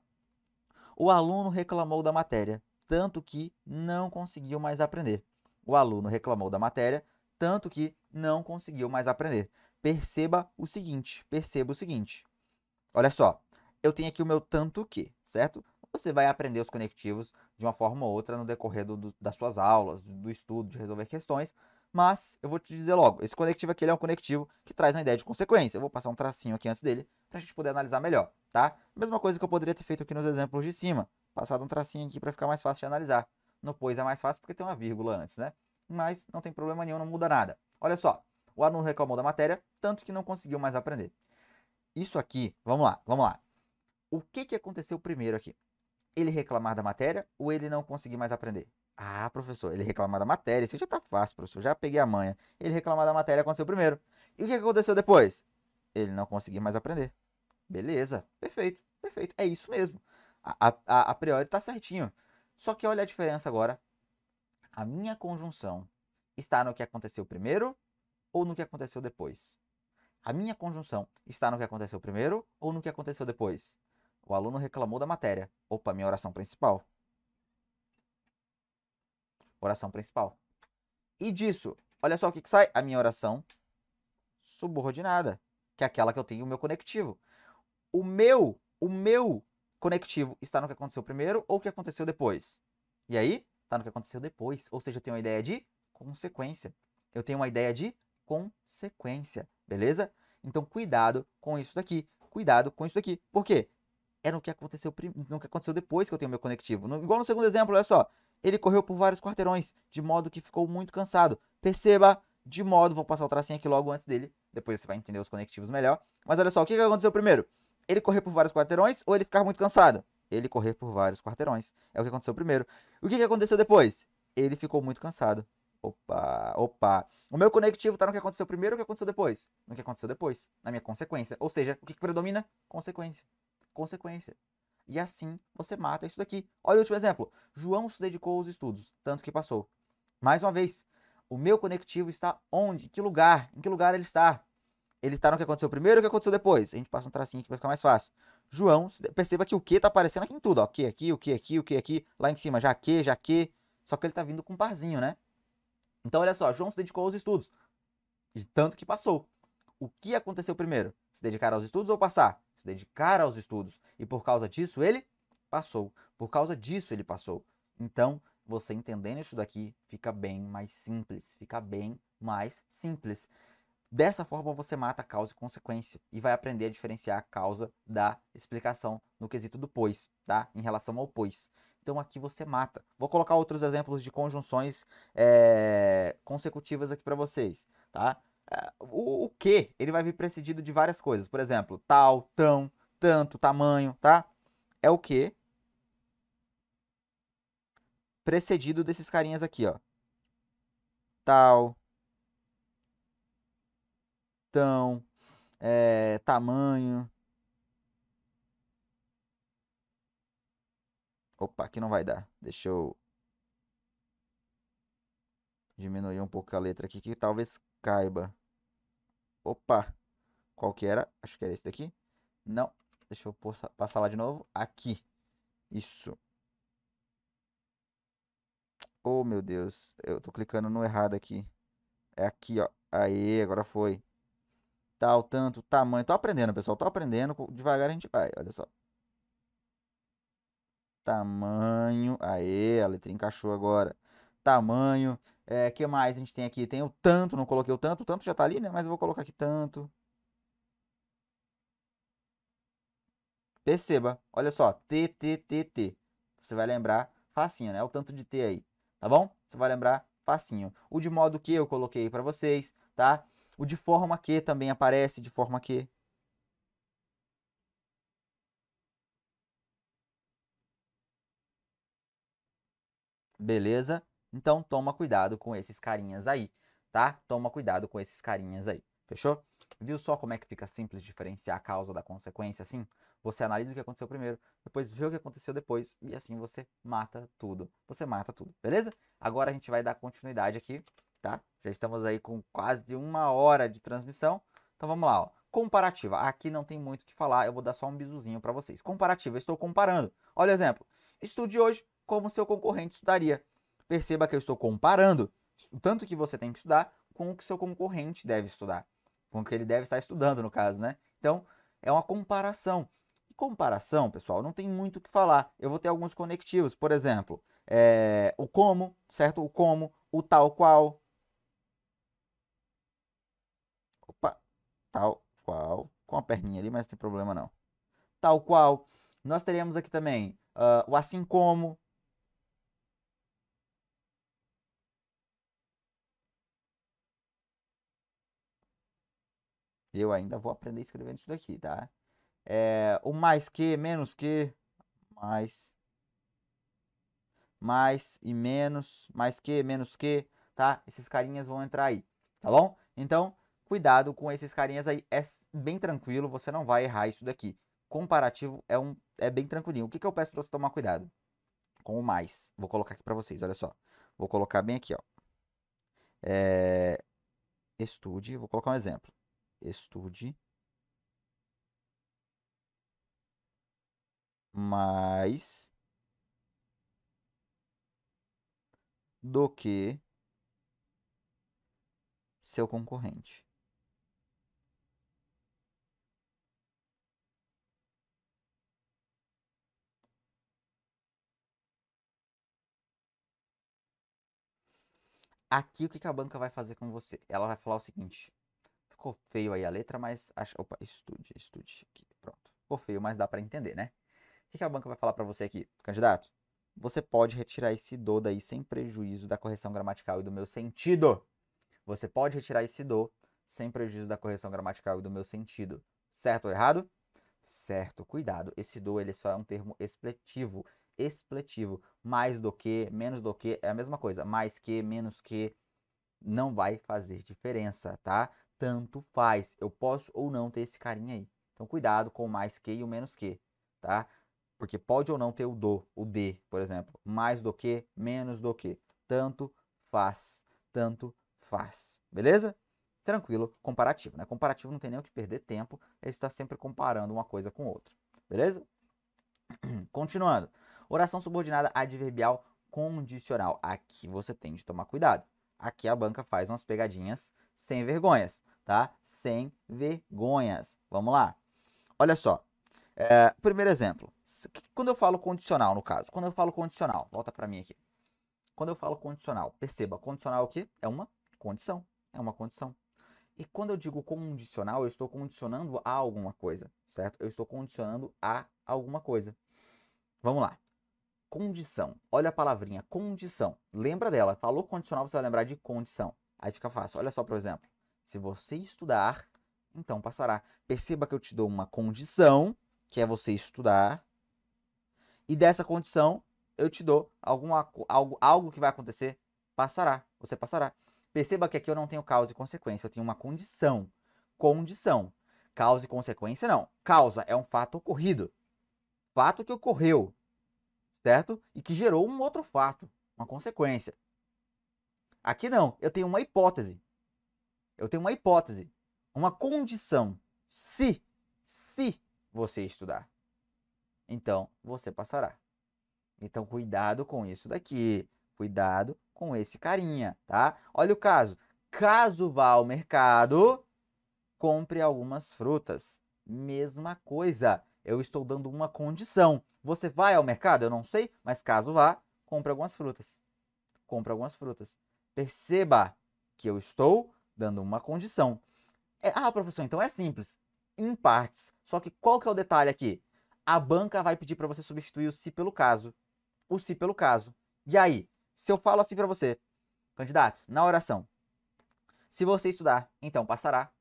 O aluno reclamou da matéria, tanto que não conseguiu mais aprender. O aluno reclamou da matéria, tanto que não conseguiu mais aprender. Perceba o seguinte. Olha só, eu tenho aqui o meu tanto que, certo? Você vai aprender os conectivos de uma forma ou outra no decorrer das suas aulas, do estudo, de resolver questões, mas eu vou te dizer logo, esse conectivo aqui ele é um conectivo que traz uma ideia de consequência. Eu vou passar um tracinho aqui antes dele para a gente poder analisar melhor, tá? Mesma coisa que eu poderia ter feito aqui nos exemplos de cima, passado um tracinho aqui para ficar mais fácil de analisar. No pois é mais fácil porque tem uma vírgula antes, né? Mas não tem problema nenhum, não muda nada. Olha só, o aluno reclamou da matéria, tanto que não conseguiu mais aprender. Isso aqui, vamos lá, vamos lá. O que aconteceu primeiro aqui? Ele reclamar da matéria ou ele não conseguir mais aprender? Ah, professor, ele reclamar da matéria, isso já tá fácil, professor, já peguei a manha. Ele reclamar da matéria aconteceu primeiro. E o que aconteceu depois? Ele não conseguir mais aprender. Beleza, perfeito, perfeito, é isso mesmo. A priori tá certinho. Só que olha a diferença agora. A minha conjunção está no que aconteceu primeiro ou no que aconteceu depois? A minha conjunção está no que aconteceu primeiro ou no que aconteceu depois? O aluno reclamou da matéria. Opa, minha oração principal. Oração principal. E disso, olha só o que sai? A minha oração subordinada, que é aquela que eu tenho o meu conectivo. O meu conectivo está no que aconteceu primeiro ou o que aconteceu depois? E aí, está no que aconteceu depois. Ou seja, eu tenho uma ideia de consequência. Eu tenho uma ideia de consequência, beleza? Então, cuidado com isso daqui. Cuidado com isso daqui. Por quê? É no que aconteceu depois que eu tenho meu conectivo. Igual no segundo exemplo, olha só. Ele correu por vários quarteirões, de modo que ficou muito cansado. Perceba, de modo, vou passar o tracinho aqui logo antes dele, depois você vai entender os conectivos melhor. Mas olha só, o que aconteceu primeiro? Ele correr por vários quarteirões ou ele ficar muito cansado? Ele correr por vários quarteirões. É o que aconteceu primeiro. O que aconteceu depois? Ele ficou muito cansado. Opa, opa. O meu conectivo está no que aconteceu primeiro ou o que aconteceu depois? No que aconteceu depois, na minha consequência. Ou seja, o que predomina? Consequência. Consequência. E assim você mata isso daqui. Olha o último exemplo. João se dedicou aos estudos, tanto que passou. Mais uma vez, o meu conectivo está onde? Em que lugar? Em que lugar ele está? Ele está no que aconteceu primeiro ou o que aconteceu depois? A gente passa um tracinho aqui para ficar mais fácil. João, perceba que o que está aparecendo aqui em tudo. Ó. O que aqui, o que aqui, o que aqui. Lá em cima, já que, já que. Só que ele está vindo com um parzinho, né? Então, olha só. João se dedicou aos estudos. De tanto que passou. O que aconteceu primeiro? Se dedicar aos estudos ou passar? Se dedicar aos estudos. E por causa disso ele passou. Por causa disso ele passou. Então, você entendendo isso daqui, fica bem mais simples. Fica bem mais simples. Dessa forma, você mata causa e consequência e vai aprender a diferenciar a causa da explicação no quesito do pois, tá? Em relação ao pois. Então, aqui você mata. Vou colocar outros exemplos de conjunções consecutivas aqui para vocês, tá? O que, ele vai vir precedido de várias coisas. Por exemplo, tal, tão, tanto, tamanho, tá? É o que precedido desses carinhas aqui, ó. Tal, tão, tamanho. Opa, aqui não vai dar. Deixa eu diminuir um pouco a letra aqui, que talvez caiba. Opa, qual que era? Acho que era esse daqui. Não, deixa eu passar lá de novo. Aqui, isso. Oh, meu Deus, eu tô clicando no errado aqui. É aqui, ó. Aí, agora foi. Tal, tanto, tamanho. Tô aprendendo, pessoal. Tô aprendendo. Devagar a gente vai. Olha só. Tamanho. Aê, a letrinha encaixou agora. Tamanho. Que mais a gente tem aqui? Tem o tanto. Não coloquei o tanto. O tanto já tá ali, né? Mas eu vou colocar aqui tanto. Perceba. Olha só. T, T, T, T. Você vai lembrar facinho, né? O tanto de T aí. Tá bom? Você vai lembrar facinho. O de modo que eu coloquei para vocês, tá? O de forma que também aparece de forma que. Beleza? Então toma cuidado com esses carinhas aí, tá? Toma cuidado com esses carinhas aí. Fechou? Viu só como é que fica simples diferenciar a causa da consequência assim? Você analisa o que aconteceu primeiro, depois vê o que aconteceu depois e assim você mata tudo. Você mata tudo, beleza? Agora a gente vai dar continuidade aqui, tá? Já estamos aí com quase 1 hora de transmissão. Então vamos lá, ó. Comparativa. Aqui não tem muito o que falar, eu vou dar só um bisuzinho para vocês. Comparativa, eu estou comparando. Olha o exemplo. Estude hoje como seu concorrente estudaria. Perceba que eu estou comparando o tanto que você tem que estudar com o que seu concorrente deve estudar. Com o que ele deve estar estudando, no caso, né? Então, é uma comparação. E comparação, pessoal, não tem muito o que falar. Eu vou ter alguns conectivos, por exemplo, o como, certo? O como, o tal qual. Opa, tal qual. Com a perninha ali, mas não tem problema não. Tal qual. Nós teremos aqui também o assim como. Eu ainda vou aprender escrevendo isso daqui, tá? O mais que, menos que, mais, mais e menos, mais que, menos que, tá? Esses carinhas vão entrar aí, tá bom? Então, cuidado com esses carinhas aí, é bem tranquilo, você não vai errar isso daqui. Comparativo é bem tranquilinho. O que eu peço para você tomar cuidado? Com o mais. Vou colocar aqui para vocês, olha só. Vou colocar bem aqui, ó. Estude, vou colocar um exemplo. Estude mais do que seu concorrente. Aqui o que a banca vai fazer com você? Ela vai falar o seguinte: ficou feio aí a letra, mas opa, estude aqui, pronto. Ficou feio, mas dá para entender, né? O que a banca vai falar para você aqui, candidato? Você pode retirar esse do daí sem prejuízo da correção gramatical e do meu sentido. Você pode retirar esse do sem prejuízo da correção gramatical e do meu sentido. Certo ou errado? Certo, cuidado. Esse do ele só é um termo expletivo. Expletivo. Mais do que, menos do que, é a mesma coisa. Mais que, menos que, não vai fazer diferença, tá? Tanto faz. Eu posso ou não ter esse carinha aí. Então, cuidado com o mais que e o menos que, tá? Porque pode ou não ter o do, o de, por exemplo. Mais do que, menos do que. Tanto faz. Tanto faz. Beleza? Tranquilo. Comparativo, né? Comparativo não tem nem o que perder tempo. Ele está sempre comparando uma coisa com outra. Beleza? Continuando. Oração subordinada adverbial condicional. Aqui você tem de tomar cuidado. Aqui a banca faz umas pegadinhas sem vergonhas, tá? Sem vergonhas. Vamos lá. Olha só. Primeiro exemplo. Quando eu falo condicional, no caso. Quando eu falo condicional, volta para mim aqui. Quando eu falo condicional, perceba, condicional é o quê? É uma condição. É uma condição. E quando eu digo condicional, eu estou condicionando a alguma coisa, certo? Eu estou condicionando a alguma coisa. Vamos lá. Condição. Olha a palavrinha condição. Lembra dela. Falou condicional, você vai lembrar de condição. Aí fica fácil. Olha só, por exemplo. Se você estudar, então passará. Perceba que eu te dou uma condição, que é você estudar. E dessa condição, eu te dou algo que vai acontecer. Passará. Você passará. Perceba que aqui eu não tenho causa e consequência. Eu tenho uma condição. Condição. Causa e consequência, não. Causa é um fato ocorrido. Fato que ocorreu, certo? E que gerou um outro fato, uma consequência. Aqui não, eu tenho uma hipótese. Eu tenho uma hipótese, uma condição. Se você estudar, então você passará. Então, cuidado com isso daqui. Cuidado com esse carinha, tá? Olha o caso. Caso vá ao mercado, compre algumas frutas. Mesma coisa. Eu estou dando uma condição. Você vai ao mercado? Eu não sei, mas caso vá, compre algumas frutas. Compre algumas frutas. Perceba que eu estou dando uma condição. Professor, então é simples. Em partes. Só que qual que é o detalhe aqui? A banca vai pedir para você substituir o se pelo caso. O se pelo caso. E aí, se eu falo assim para você, candidato, na oração, se você estudar, então passará,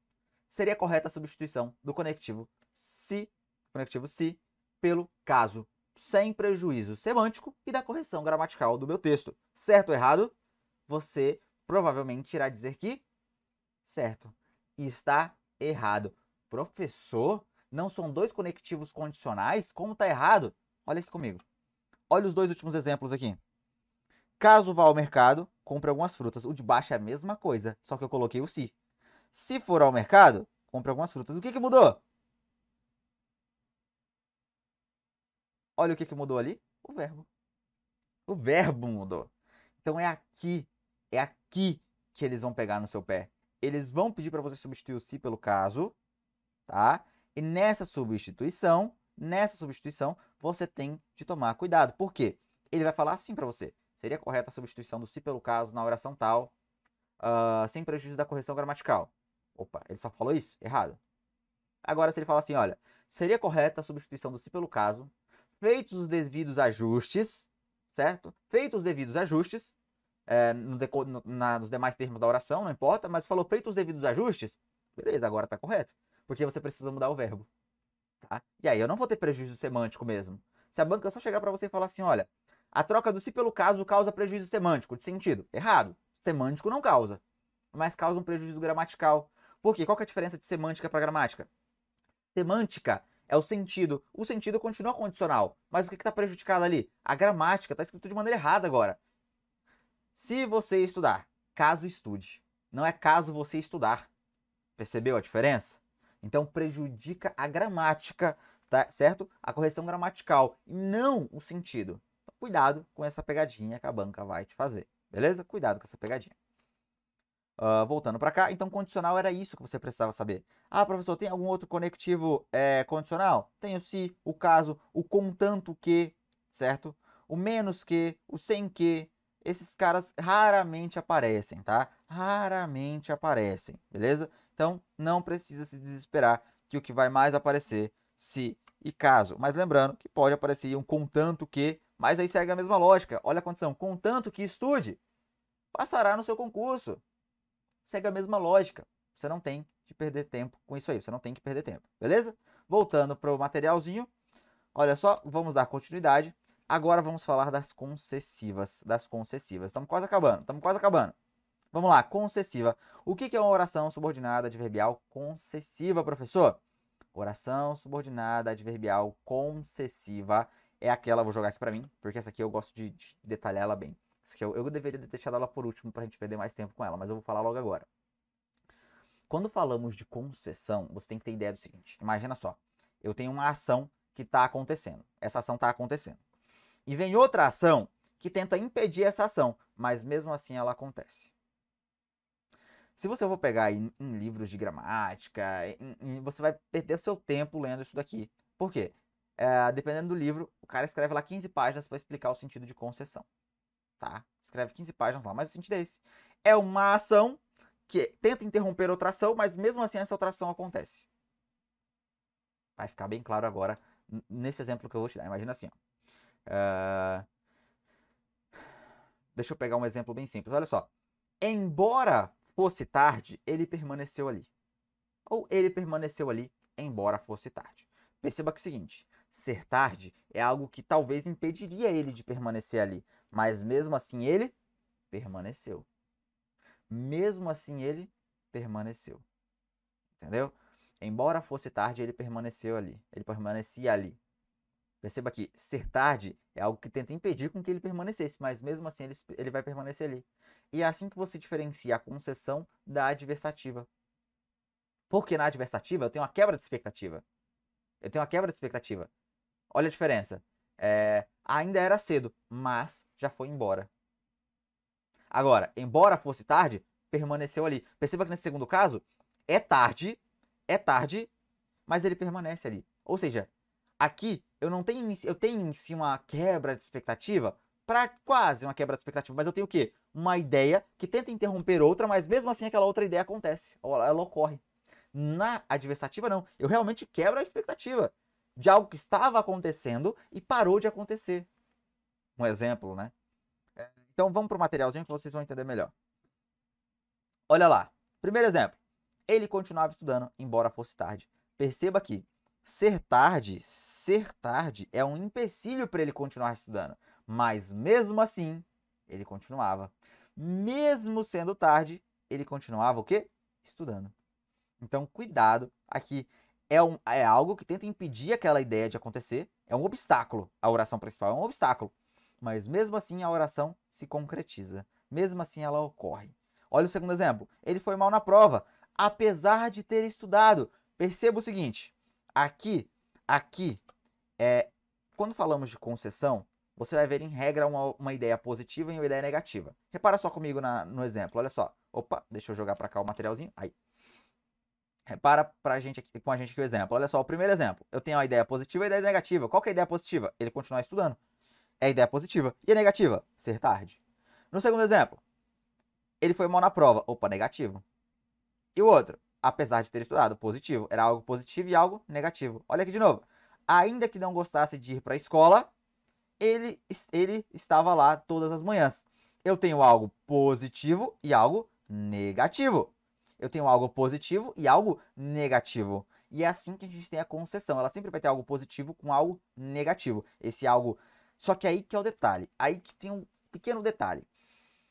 seria correta a substituição do conectivo se, pelo caso, sem prejuízo semântico e da correção gramatical do meu texto. Certo ou errado? Você provavelmente irá dizer que certo. E está errado. Professor, não são dois conectivos condicionais? Como está errado? Olha aqui comigo. Olha os dois últimos exemplos aqui. Caso vá ao mercado, compre algumas frutas. O de baixo é a mesma coisa, só que eu coloquei o se. Se for ao mercado, compre algumas frutas. O que mudou? Olha o que mudou ali. O verbo. O verbo mudou. Então é aqui que eles vão pegar no seu pé. Eles vão pedir para você substituir o se pelo caso, tá? E nessa substituição, você tem de tomar cuidado. Por quê? Ele vai falar assim para você. Seria correta a substituição do se pelo caso na oração tal, sem prejuízo da correção gramatical. Opa, ele só falou isso? Errado. Agora, se ele fala assim, olha, seria correta a substituição do se pelo caso, feitos os devidos ajustes, certo? Feitos os devidos ajustes, nos demais termos da oração, não importa, mas falou feitos os devidos ajustes, beleza, agora tá correto. Porque você precisa mudar o verbo. Tá? E aí eu não vou ter prejuízo semântico mesmo. Se a banca só chegar para você e falar assim, olha, a troca do se pelo caso causa prejuízo semântico, de sentido. Errado. Semântico não causa, mas causa um prejuízo gramatical. Por quê? Qual que é a diferença de semântica para gramática? Semântica é o sentido. O sentido continua condicional. Mas o que está prejudicado ali? A gramática. Está escrito de maneira errada agora. Se você estudar, caso estude. Não é caso você estudar. Percebeu a diferença? Então prejudica a gramática, tá certo? A correção gramatical e não o sentido. Então, cuidado com essa pegadinha que a banca vai te fazer, beleza? Cuidado com essa pegadinha. Voltando para cá, então condicional era isso que você precisava saber. Professor, tem algum outro conectivo condicional? Tem o se, o caso, o contanto que, certo? O menos que, o sem que. Esses caras raramente aparecem, tá? Raramente aparecem, beleza? Então, não precisa se desesperar que o que vai mais aparecer, se e caso. Mas lembrando que pode aparecer um contanto que, mas aí segue a mesma lógica. Olha a condição, contanto que estude, passará no seu concurso. Segue a mesma lógica. Você não tem que perder tempo com isso aí. Você não tem que perder tempo, beleza? Voltando para o materialzinho. Olha só, vamos dar continuidade. Agora vamos falar das concessivas. Estamos quase acabando. Vamos lá, concessiva. O que é uma oração subordinada adverbial concessiva, professor? Oração subordinada adverbial concessiva é aquela, vou jogar aqui para mim, porque essa aqui eu gosto de detalhar ela bem. Essa aqui eu deveria ter deixado ela por último para a gente perder mais tempo com ela, mas eu vou falar logo agora. Quando falamos de concessão, você tem que ter ideia do seguinte. Imagina só, eu tenho uma ação que está acontecendo. Essa ação está acontecendo. E vem outra ação que tenta impedir essa ação, mas mesmo assim ela acontece. Se você for pegar em livros de gramática, você vai perder o seu tempo lendo isso daqui. Por quê? Dependendo do livro, o cara escreve lá 15 páginas para explicar o sentido de concessão. Tá? Escreve 15 páginas lá, mas o sentido é esse. É uma ação que tenta interromper outra ação, mas mesmo assim essa outra ação acontece. Vai ficar bem claro agora nesse exemplo que eu vou te dar. Imagina assim, ó. Deixa eu pegar um exemplo bem simples. Olha só. Embora fosse tarde, ele permaneceu ali. Ou ele permaneceu ali, embora fosse tarde. Perceba que é o seguinte, ser tarde é algo que talvez impediria ele de permanecer ali, mas mesmo assim ele permaneceu. Mesmo assim ele permaneceu. Entendeu? Embora fosse tarde, ele permaneceu ali. Ele permanecia ali. Perceba que ser tarde é algo que tenta impedir com que ele permanecesse, mas mesmo assim ele vai permanecer ali. E é assim que você diferencia a concessão da adversativa. Porque na adversativa eu tenho uma quebra de expectativa. Olha a diferença. Ainda era cedo, mas já foi embora. Agora, embora fosse tarde, permaneceu ali. Perceba que nesse segundo caso, é tarde, mas ele permanece ali. Ou seja, aqui eu tenho em si uma quebra de expectativa, para quase uma quebra de expectativa, mas eu tenho o quê? Uma ideia que tenta interromper outra, mas mesmo assim aquela outra ideia acontece, ela ocorre. Na adversativa, não. Eu realmente quebro a expectativa de algo que estava acontecendo e parou de acontecer. Um exemplo, né? Então vamos para o materialzinho que vocês vão entender melhor. Olha lá. Primeiro exemplo. Ele continuava estudando, embora fosse tarde. Perceba que ser tarde é um empecilho para ele continuar estudando. Mas mesmo assim, ele continuava. Mesmo sendo tarde, ele continuava o quê? Estudando. Então, cuidado. Aqui é algo que tenta impedir aquela ideia de acontecer. É um obstáculo. A oração principal é um obstáculo. Mas mesmo assim, a oração se concretiza. Mesmo assim, ela ocorre. Olha o segundo exemplo. Ele foi mal na prova, apesar de ter estudado. Perceba o seguinte. Aqui, quando falamos de concessão, você vai ver em regra uma ideia positiva e uma ideia negativa. Repara só comigo no exemplo. Olha só. Opa, deixa eu jogar para cá o materialzinho. Aí. Repara com a gente aqui o exemplo. Olha só, o primeiro exemplo. Eu tenho a ideia positiva e a ideia negativa. Qual que é a ideia positiva? Ele continuar estudando. É a ideia positiva. E a negativa? Ser tarde. No segundo exemplo, ele foi mal na prova. Opa, negativo. E o outro? Apesar de ter estudado, positivo. Era algo positivo e algo negativo. Olha aqui de novo. Ainda que não gostasse de ir para a escola, ele estava lá todas as manhãs. Eu tenho algo positivo e algo negativo. Eu tenho algo positivo e algo negativo. E é assim que a gente tem a concessão. Ela sempre vai ter algo positivo com algo negativo. Esse algo... Só que aí que é o detalhe. Aí que tem um pequeno detalhe.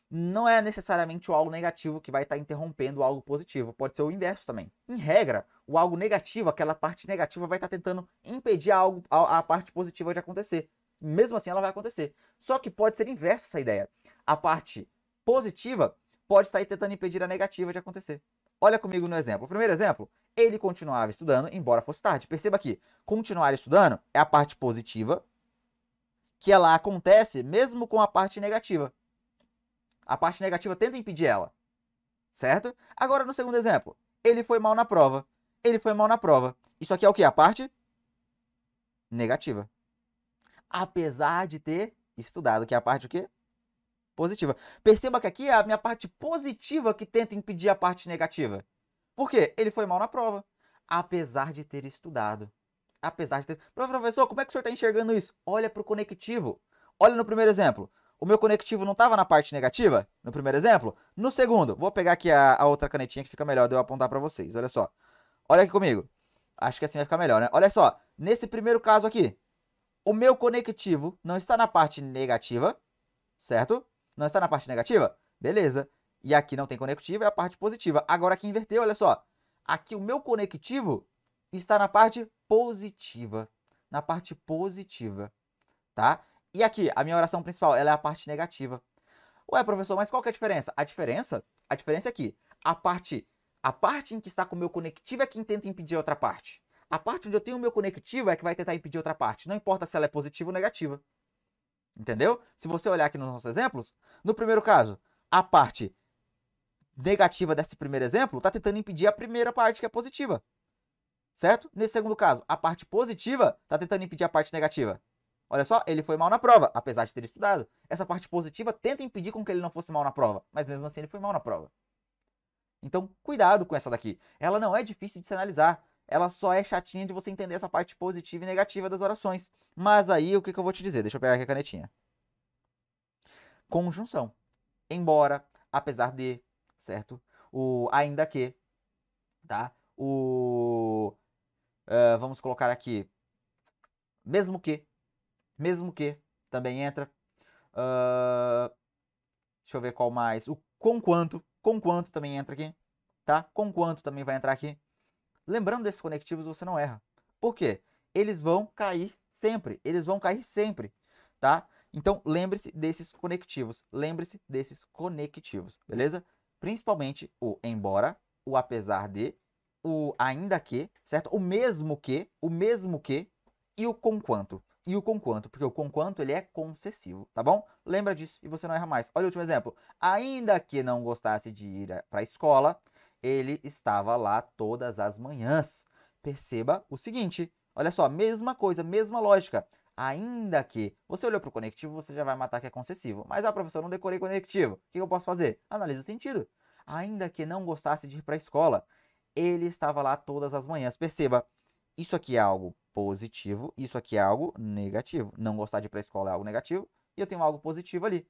Não é necessariamente o algo negativo que vai estar interrompendo o algo positivo. Pode ser o inverso também. Em regra, o algo negativo, aquela parte negativa, vai estar tentando impedir a parte positiva de acontecer. Mesmo assim, ela vai acontecer. Só que pode ser inverso essa ideia. A parte positiva pode estar tentando impedir a negativa de acontecer. Olha comigo no exemplo. O primeiro exemplo, ele continuava estudando, embora fosse tarde. Perceba aqui, continuar estudando é a parte positiva, que ela acontece mesmo com a parte negativa. A parte negativa tenta impedir ela, certo? Agora, no segundo exemplo, ele foi mal na prova. Isso aqui é o quê? A parte negativa. Apesar de ter estudado, que é a parte o quê? Positiva. Perceba que aqui é a minha parte positiva que tenta impedir a parte negativa. Por quê? Ele foi mal na prova. Apesar de ter estudado. Professor, como é que o senhor está enxergando isso? Olha para o conectivo. Olha no primeiro exemplo. O meu conectivo não estava na parte negativa? No primeiro exemplo? No segundo, vou pegar aqui a outra canetinha que fica melhor de eu apontar para vocês. Olha só. Olha aqui comigo. Acho que assim vai ficar melhor, né? Olha só. Nesse primeiro caso aqui, o meu conectivo não está na parte negativa, certo? Não está na parte negativa? Beleza. E aqui não tem conectivo, é a parte positiva. Agora aqui inverteu, olha só. Aqui o meu conectivo está na parte positiva. Na parte positiva, tá? E aqui, a minha oração principal, ela é a parte negativa. Ué, professor, mas qual que é a diferença? A diferença é que a parte em que está com o meu conectivo é quem tenta impedir a outra parte. A parte onde eu tenho o meu conectivo é que vai tentar impedir outra parte. Não importa se ela é positiva ou negativa. Entendeu? Se você olhar aqui nos nossos exemplos, no primeiro caso, a parte negativa desse primeiro exemplo está tentando impedir a primeira parte que é positiva. Certo? Nesse segundo caso, a parte positiva está tentando impedir a parte negativa. Olha só, ele foi mal na prova, apesar de ter estudado. Essa parte positiva tenta impedir com que ele não fosse mal na prova, mas mesmo assim ele foi mal na prova. Então, cuidado com essa daqui. Ela não é difícil de se analisar. Ela só é chatinha de você entender essa parte positiva e negativa das orações. Mas aí, o que eu vou te dizer? Deixa eu pegar aqui a canetinha. Conjunção. Embora, apesar de, certo? O ainda que, tá? Vamos colocar aqui, mesmo que também entra. Deixa eu ver qual mais. O com quanto também entra aqui, tá? Com quanto também vai entrar aqui. Lembrando desses conectivos, você não erra. Por quê? Eles vão cair sempre, tá? Então, lembre-se desses conectivos. Lembre-se desses conectivos, beleza? Principalmente o embora, o apesar de, o ainda que, certo? O mesmo que e o conquanto. E o conquanto, porque o conquanto ele é concessivo, tá bom? Lembra disso e você não erra mais. Olha o último exemplo. Ainda que não gostasse de ir para a escola, ele estava lá todas as manhãs. Perceba o seguinte, olha só, mesma coisa, mesma lógica. Ainda que você olhou para o conectivo, você já vai matar que é concessivo. Mas, professor, eu não decorei conectivo. O que eu posso fazer? Analise o sentido. Ainda que não gostasse de ir para a escola, ele estava lá todas as manhãs. Perceba, isso aqui é algo positivo, isso aqui é algo negativo. Não gostar de ir para a escola é algo negativo e eu tenho algo positivo ali.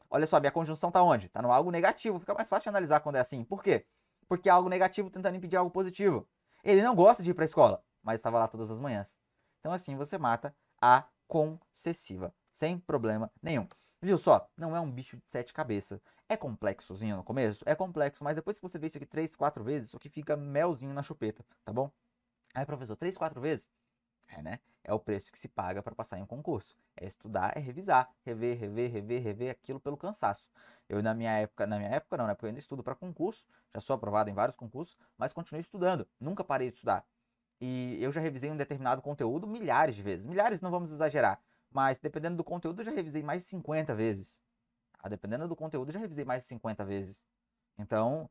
Olha só, minha conjunção está onde? Está no algo negativo. Fica mais fácil de analisar quando é assim. Por quê? Porque é algo negativo tentando impedir algo positivo. Ele não gosta de ir para a escola, mas estava lá todas as manhãs. Então assim você mata a concessiva, sem problema nenhum. Viu só? Não é um bicho de 7 cabeças. É complexozinho no começo? É complexo, mas depois que você vê isso aqui 3, 4 vezes, isso aqui fica melzinho na chupeta, tá bom? Aí, professor, 3, 4 vezes? É, né? É o preço que se paga para passar em um concurso. É estudar, é revisar, rever, rever, rever, rever aquilo pelo cansaço. Eu na minha época não, né? Porque eu ainda estudo para concurso, já sou aprovado em vários concursos, mas continuei estudando, nunca parei de estudar. E eu já revisei um determinado conteúdo milhares de vezes. Milhares não vamos exagerar, mas dependendo do conteúdo eu já revisei mais de 50 vezes. Dependendo do conteúdo eu já revisei mais de 50 vezes. Então,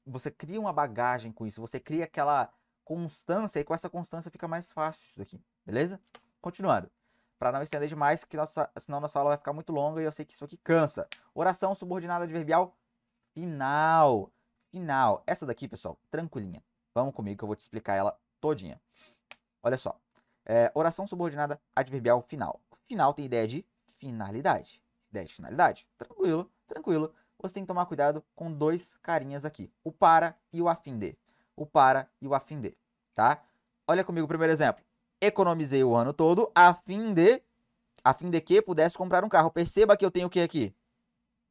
você cria uma bagagem com isso, você cria aquela constância, e com essa constância fica mais fácil isso daqui, beleza? Continuando. Para não estender demais, que senão nossa aula vai ficar muito longa e eu sei que isso aqui cansa. Oração subordinada adverbial final. Final. Essa daqui, pessoal, tranquilinha. Vamos comigo que eu vou te explicar ela todinha. Olha só. Oração subordinada adverbial final. Final tem ideia de finalidade. Ideia de finalidade. Tranquilo, tranquilo. Você tem que tomar cuidado com dois carinhas aqui. O para e o a fim de. O para e o a fim de. Tá? Olha comigo o primeiro exemplo. Economizei o ano todo a fim de que pudesse comprar um carro. Perceba que eu tenho o que aqui?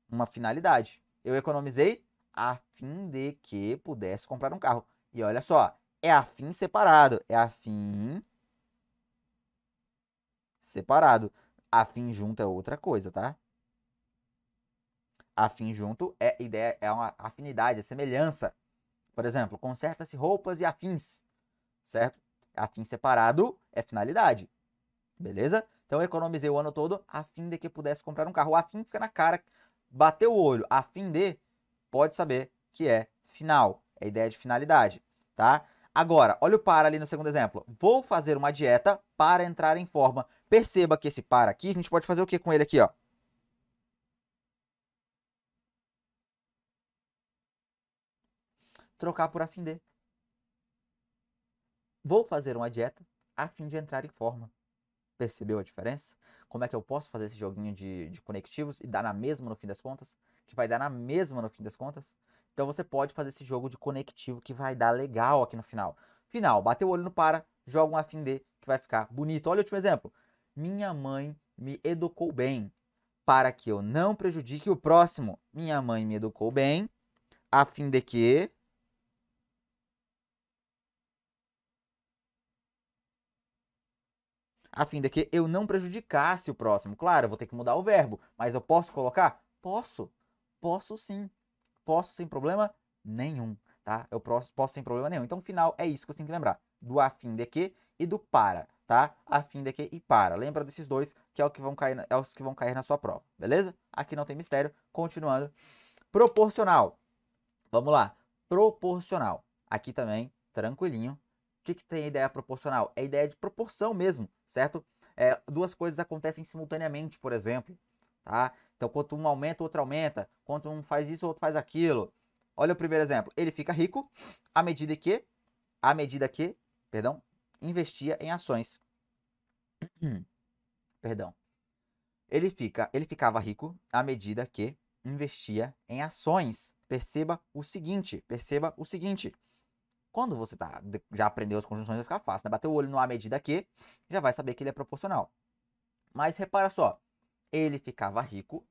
Uma finalidade. Eu economizei a fim de que pudesse comprar um carro. E olha só, é a fim separado. É a fim separado. A fim junto é outra coisa, tá? A fim junto é ideia, é uma afinidade, é semelhança. Por exemplo, conserta-se roupas e afins, certo? Afim separado é finalidade, beleza? Então eu economizei o ano todo a fim de que pudesse comprar um carro. O afim fica na cara, bateu o olho, a fim de, pode saber que é final, é ideia de finalidade, tá? Agora, olha o para ali no segundo exemplo. Vou fazer uma dieta para entrar em forma. Perceba que esse para aqui, a gente pode fazer o que com ele aqui, ó? Trocar por a fim de. Vou fazer uma dieta a fim de entrar em forma. Percebeu a diferença? Como é que eu posso fazer esse joguinho de conectivos e dar na mesma no fim das contas? Que vai dar na mesma no fim das contas? Então você pode fazer esse jogo de conectivo que vai dar legal aqui no final. Final, bateu o olho no para, joga um a fim de, que vai ficar bonito. Olha o último exemplo. Minha mãe me educou bem para que eu não prejudique o próximo. Minha mãe me educou bem a fim de que eu não prejudicasse o próximo. Claro, eu vou ter que mudar o verbo, mas eu posso colocar? Posso. Posso sim. Posso sem problema nenhum, tá? Eu posso sem problema nenhum. Então, final é isso que você tem que lembrar. Do a fim de que e do para, tá? A fim de que e para. Lembra desses dois que é o que vão cair, é os que vão cair na sua prova, beleza? Aqui não tem mistério. Continuando. Proporcional. Vamos lá. Proporcional. Aqui também, tranquilinho. O que tem a ideia proporcional? É a ideia de proporção mesmo, certo? Duas coisas acontecem simultaneamente, por exemplo, tá? Então, quanto um aumenta, o outro aumenta. Quanto um faz isso, o outro faz aquilo. Olha o primeiro exemplo. Ele fica rico à medida que, perdão, investia em ações. Perdão. Ele ficava rico à medida que investia em ações. Perceba o seguinte. Quando você já aprendeu as conjunções, vai ficar fácil, né? Bateu o olho no à medida que, já vai saber que ele é proporcional. Mas repara só, ele ficava rico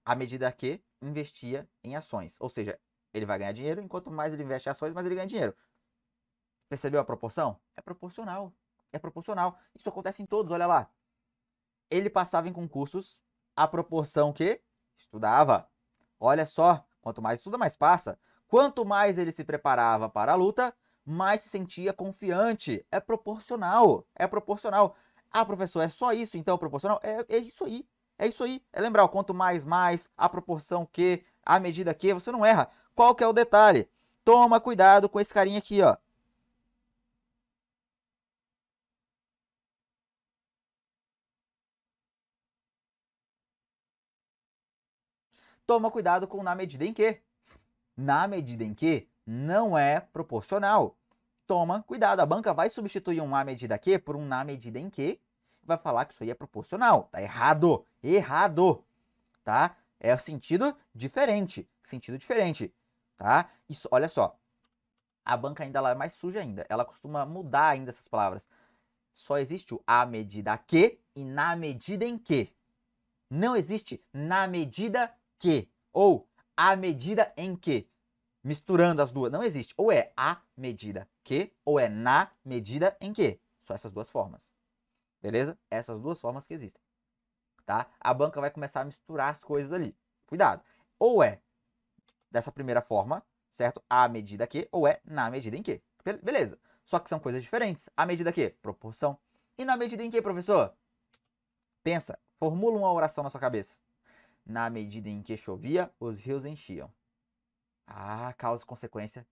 à medida que investia em ações. Ou seja, ele vai ganhar dinheiro, enquanto mais ele investe em ações, mais ele ganha dinheiro. Percebeu a proporção? É proporcional. É proporcional. Isso acontece em todos, olha lá. Ele passava em concursos à proporção que estudava. Olha só, quanto mais estuda, mais passa. Quanto mais ele se preparava para a luta, mais se sentia confiante. É proporcional, é proporcional. Ah, professor, é só isso então proporcional? É isso aí, é isso aí. É lembrar, quanto mais, a proporção que, a medida que, você não erra. Qual que é o detalhe? Toma cuidado com esse carinha aqui, ó. Toma cuidado com na medida em que. Na medida em que não é proporcional. Toma cuidado, a banca vai substituir um na medida que por um na medida em que, vai falar que isso aí é proporcional. Tá errado, errado, tá? É sentido diferente, tá? Isso, olha só, a banca ainda ela é mais suja ainda, ela costuma mudar ainda essas palavras. Só existe o à medida que e na medida em que. Não existe na medida que ou à medida em que. Misturando as duas, não existe. Ou é à medida que, ou é na medida em que. Só essas duas formas. Beleza? Essas duas formas que existem. Tá? A banca vai começar a misturar as coisas ali. Cuidado. Ou é dessa primeira forma, certo? À medida que, ou é na medida em que. Beleza. Só que são coisas diferentes. À medida que? Proporção. E na medida em que, professor? Pensa, formula uma oração na sua cabeça. Na medida em que chovia, os rios enchiam. Ah, causa e consequência.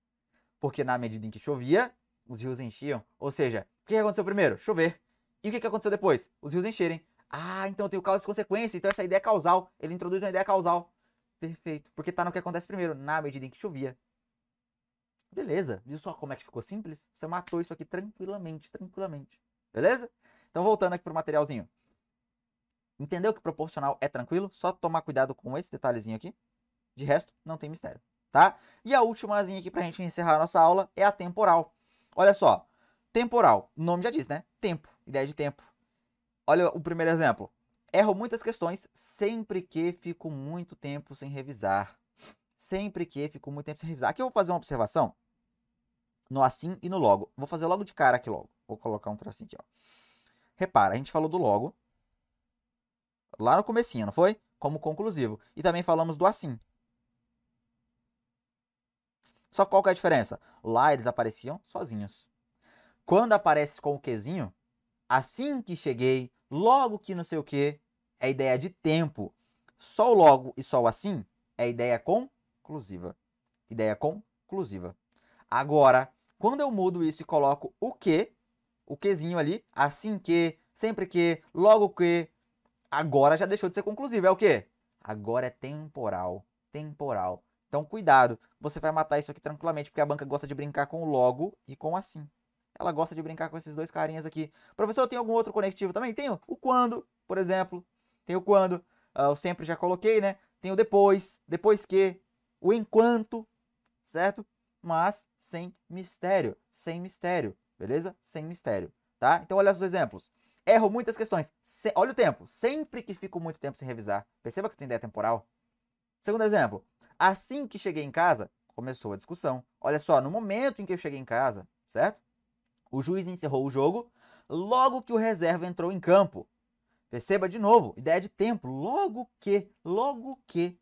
Porque na medida em que chovia, os rios enchiam. Ou seja, o que aconteceu primeiro? Chover. E o que aconteceu depois? Os rios encherem. Ah, então tem o causa e consequência. Então essa ideia é causal. Ele introduz uma ideia causal. Perfeito. Porque tá no que acontece primeiro, na medida em que chovia. Beleza. Viu só como é que ficou simples? Você matou isso aqui tranquilamente, tranquilamente. Beleza? Então voltando aqui pro materialzinho. Entendeu que proporcional é tranquilo? Só tomar cuidado com esse detalhezinho aqui. De resto, não tem mistério, tá? E a últimazinha aqui pra gente encerrar a nossa aula é a temporal. Olha só, temporal, o nome já diz, né? Tempo, ideia de tempo. Olha o primeiro exemplo. Erro muitas questões sempre que fico muito tempo sem revisar. Sempre que fico muito tempo sem revisar. Aqui eu vou fazer uma observação no assim e no logo. Vou fazer logo de cara aqui logo. Vou colocar um tracinho aqui, ó. Repara, a gente falou do logo lá no comecinho, não foi? Como conclusivo. E também falamos do assim. Só qual que é a diferença? Lá eles apareciam sozinhos. Quando aparece com o quezinho, assim que cheguei, logo que não sei o que, é ideia de tempo. Só o logo e só o assim é ideia conclusiva. Ideia conclusiva. Agora, quando eu mudo isso e coloco o quezinho ali, assim que, sempre que, logo que, agora já deixou de ser conclusivo. É o quê? Agora é temporal. Temporal. Então, cuidado. Você vai matar isso aqui tranquilamente, porque a banca gosta de brincar com o logo e com o assim. Ela gosta de brincar com esses dois carinhas aqui. Professor, tem algum outro conectivo também? Tenho o quando, por exemplo. Tem o quando. Eu sempre já coloquei, né? Tem o depois, depois que, o enquanto, certo? Mas sem mistério. Sem mistério. Beleza? Sem mistério. Tá? Então, olha os exemplos. Erro muitas questões. Olha o tempo. Sempre que fico muito tempo sem revisar. Perceba que tem ideia temporal. Segundo exemplo. Assim que cheguei em casa, começou a discussão. Olha só, no momento em que eu cheguei em casa, certo? O juiz encerrou o jogo logo que o reserva entrou em campo. Perceba de novo, ideia de tempo. Logo que, logo que.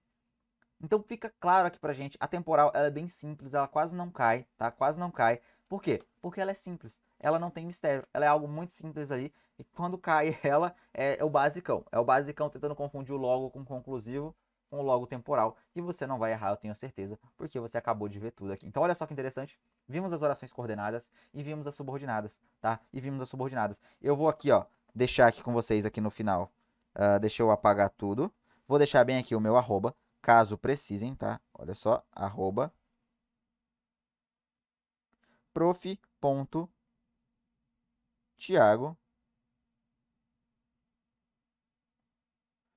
Então fica claro aqui pra gente, a temporal ela é bem simples, ela quase não cai, tá? Quase não cai. Por quê? Porque ela é simples, ela não tem mistério, ela é algo muito simples aí, e quando cai ela é o basicão. É o basicão tentando confundir o logo com o conclusivo, com o logo temporal, e você não vai errar, eu tenho certeza, porque você acabou de ver tudo aqui. Então olha só que interessante, vimos as orações coordenadas e vimos as subordinadas, tá? E vimos as subordinadas. Eu vou aqui, ó, deixar aqui com vocês aqui no final, deixa eu apagar tudo, vou deixar bem aqui o meu arroba, caso precisem, tá? Olha só, arroba prof.tiago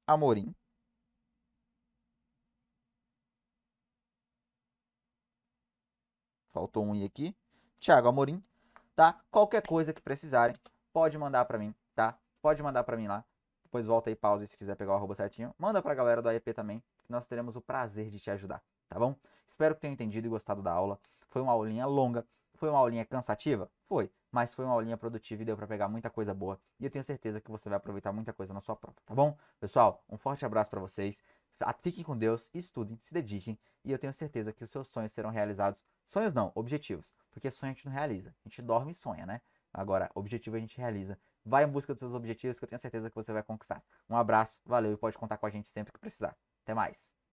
Amorim. Faltou um i aqui. Tiago Amorim, tá? Qualquer coisa que precisarem, pode mandar para mim, tá? Pode mandar para mim lá. Depois volta aí, pausa se quiser pegar o arroba certinho. Manda pra galera do AEP também, que nós teremos o prazer de te ajudar, tá bom? Espero que tenham entendido e gostado da aula. Foi uma aulinha longa, foi uma aulinha cansativa? Foi. mas foi uma aulinha produtiva e deu para pegar muita coisa boa. E eu tenho certeza que você vai aproveitar muita coisa na sua prova, tá bom? Pessoal, um forte abraço para vocês. Fiquem com Deus, estudem, se dediquem e eu tenho certeza que os seus sonhos serão realizados. Sonhos não, objetivos, porque sonho a gente não realiza. A gente dorme e sonha, né? Agora, objetivo a gente realiza. Vai em busca dos seus objetivos que eu tenho certeza que você vai conquistar. Um abraço, valeu e pode contar com a gente sempre que precisar. Até mais.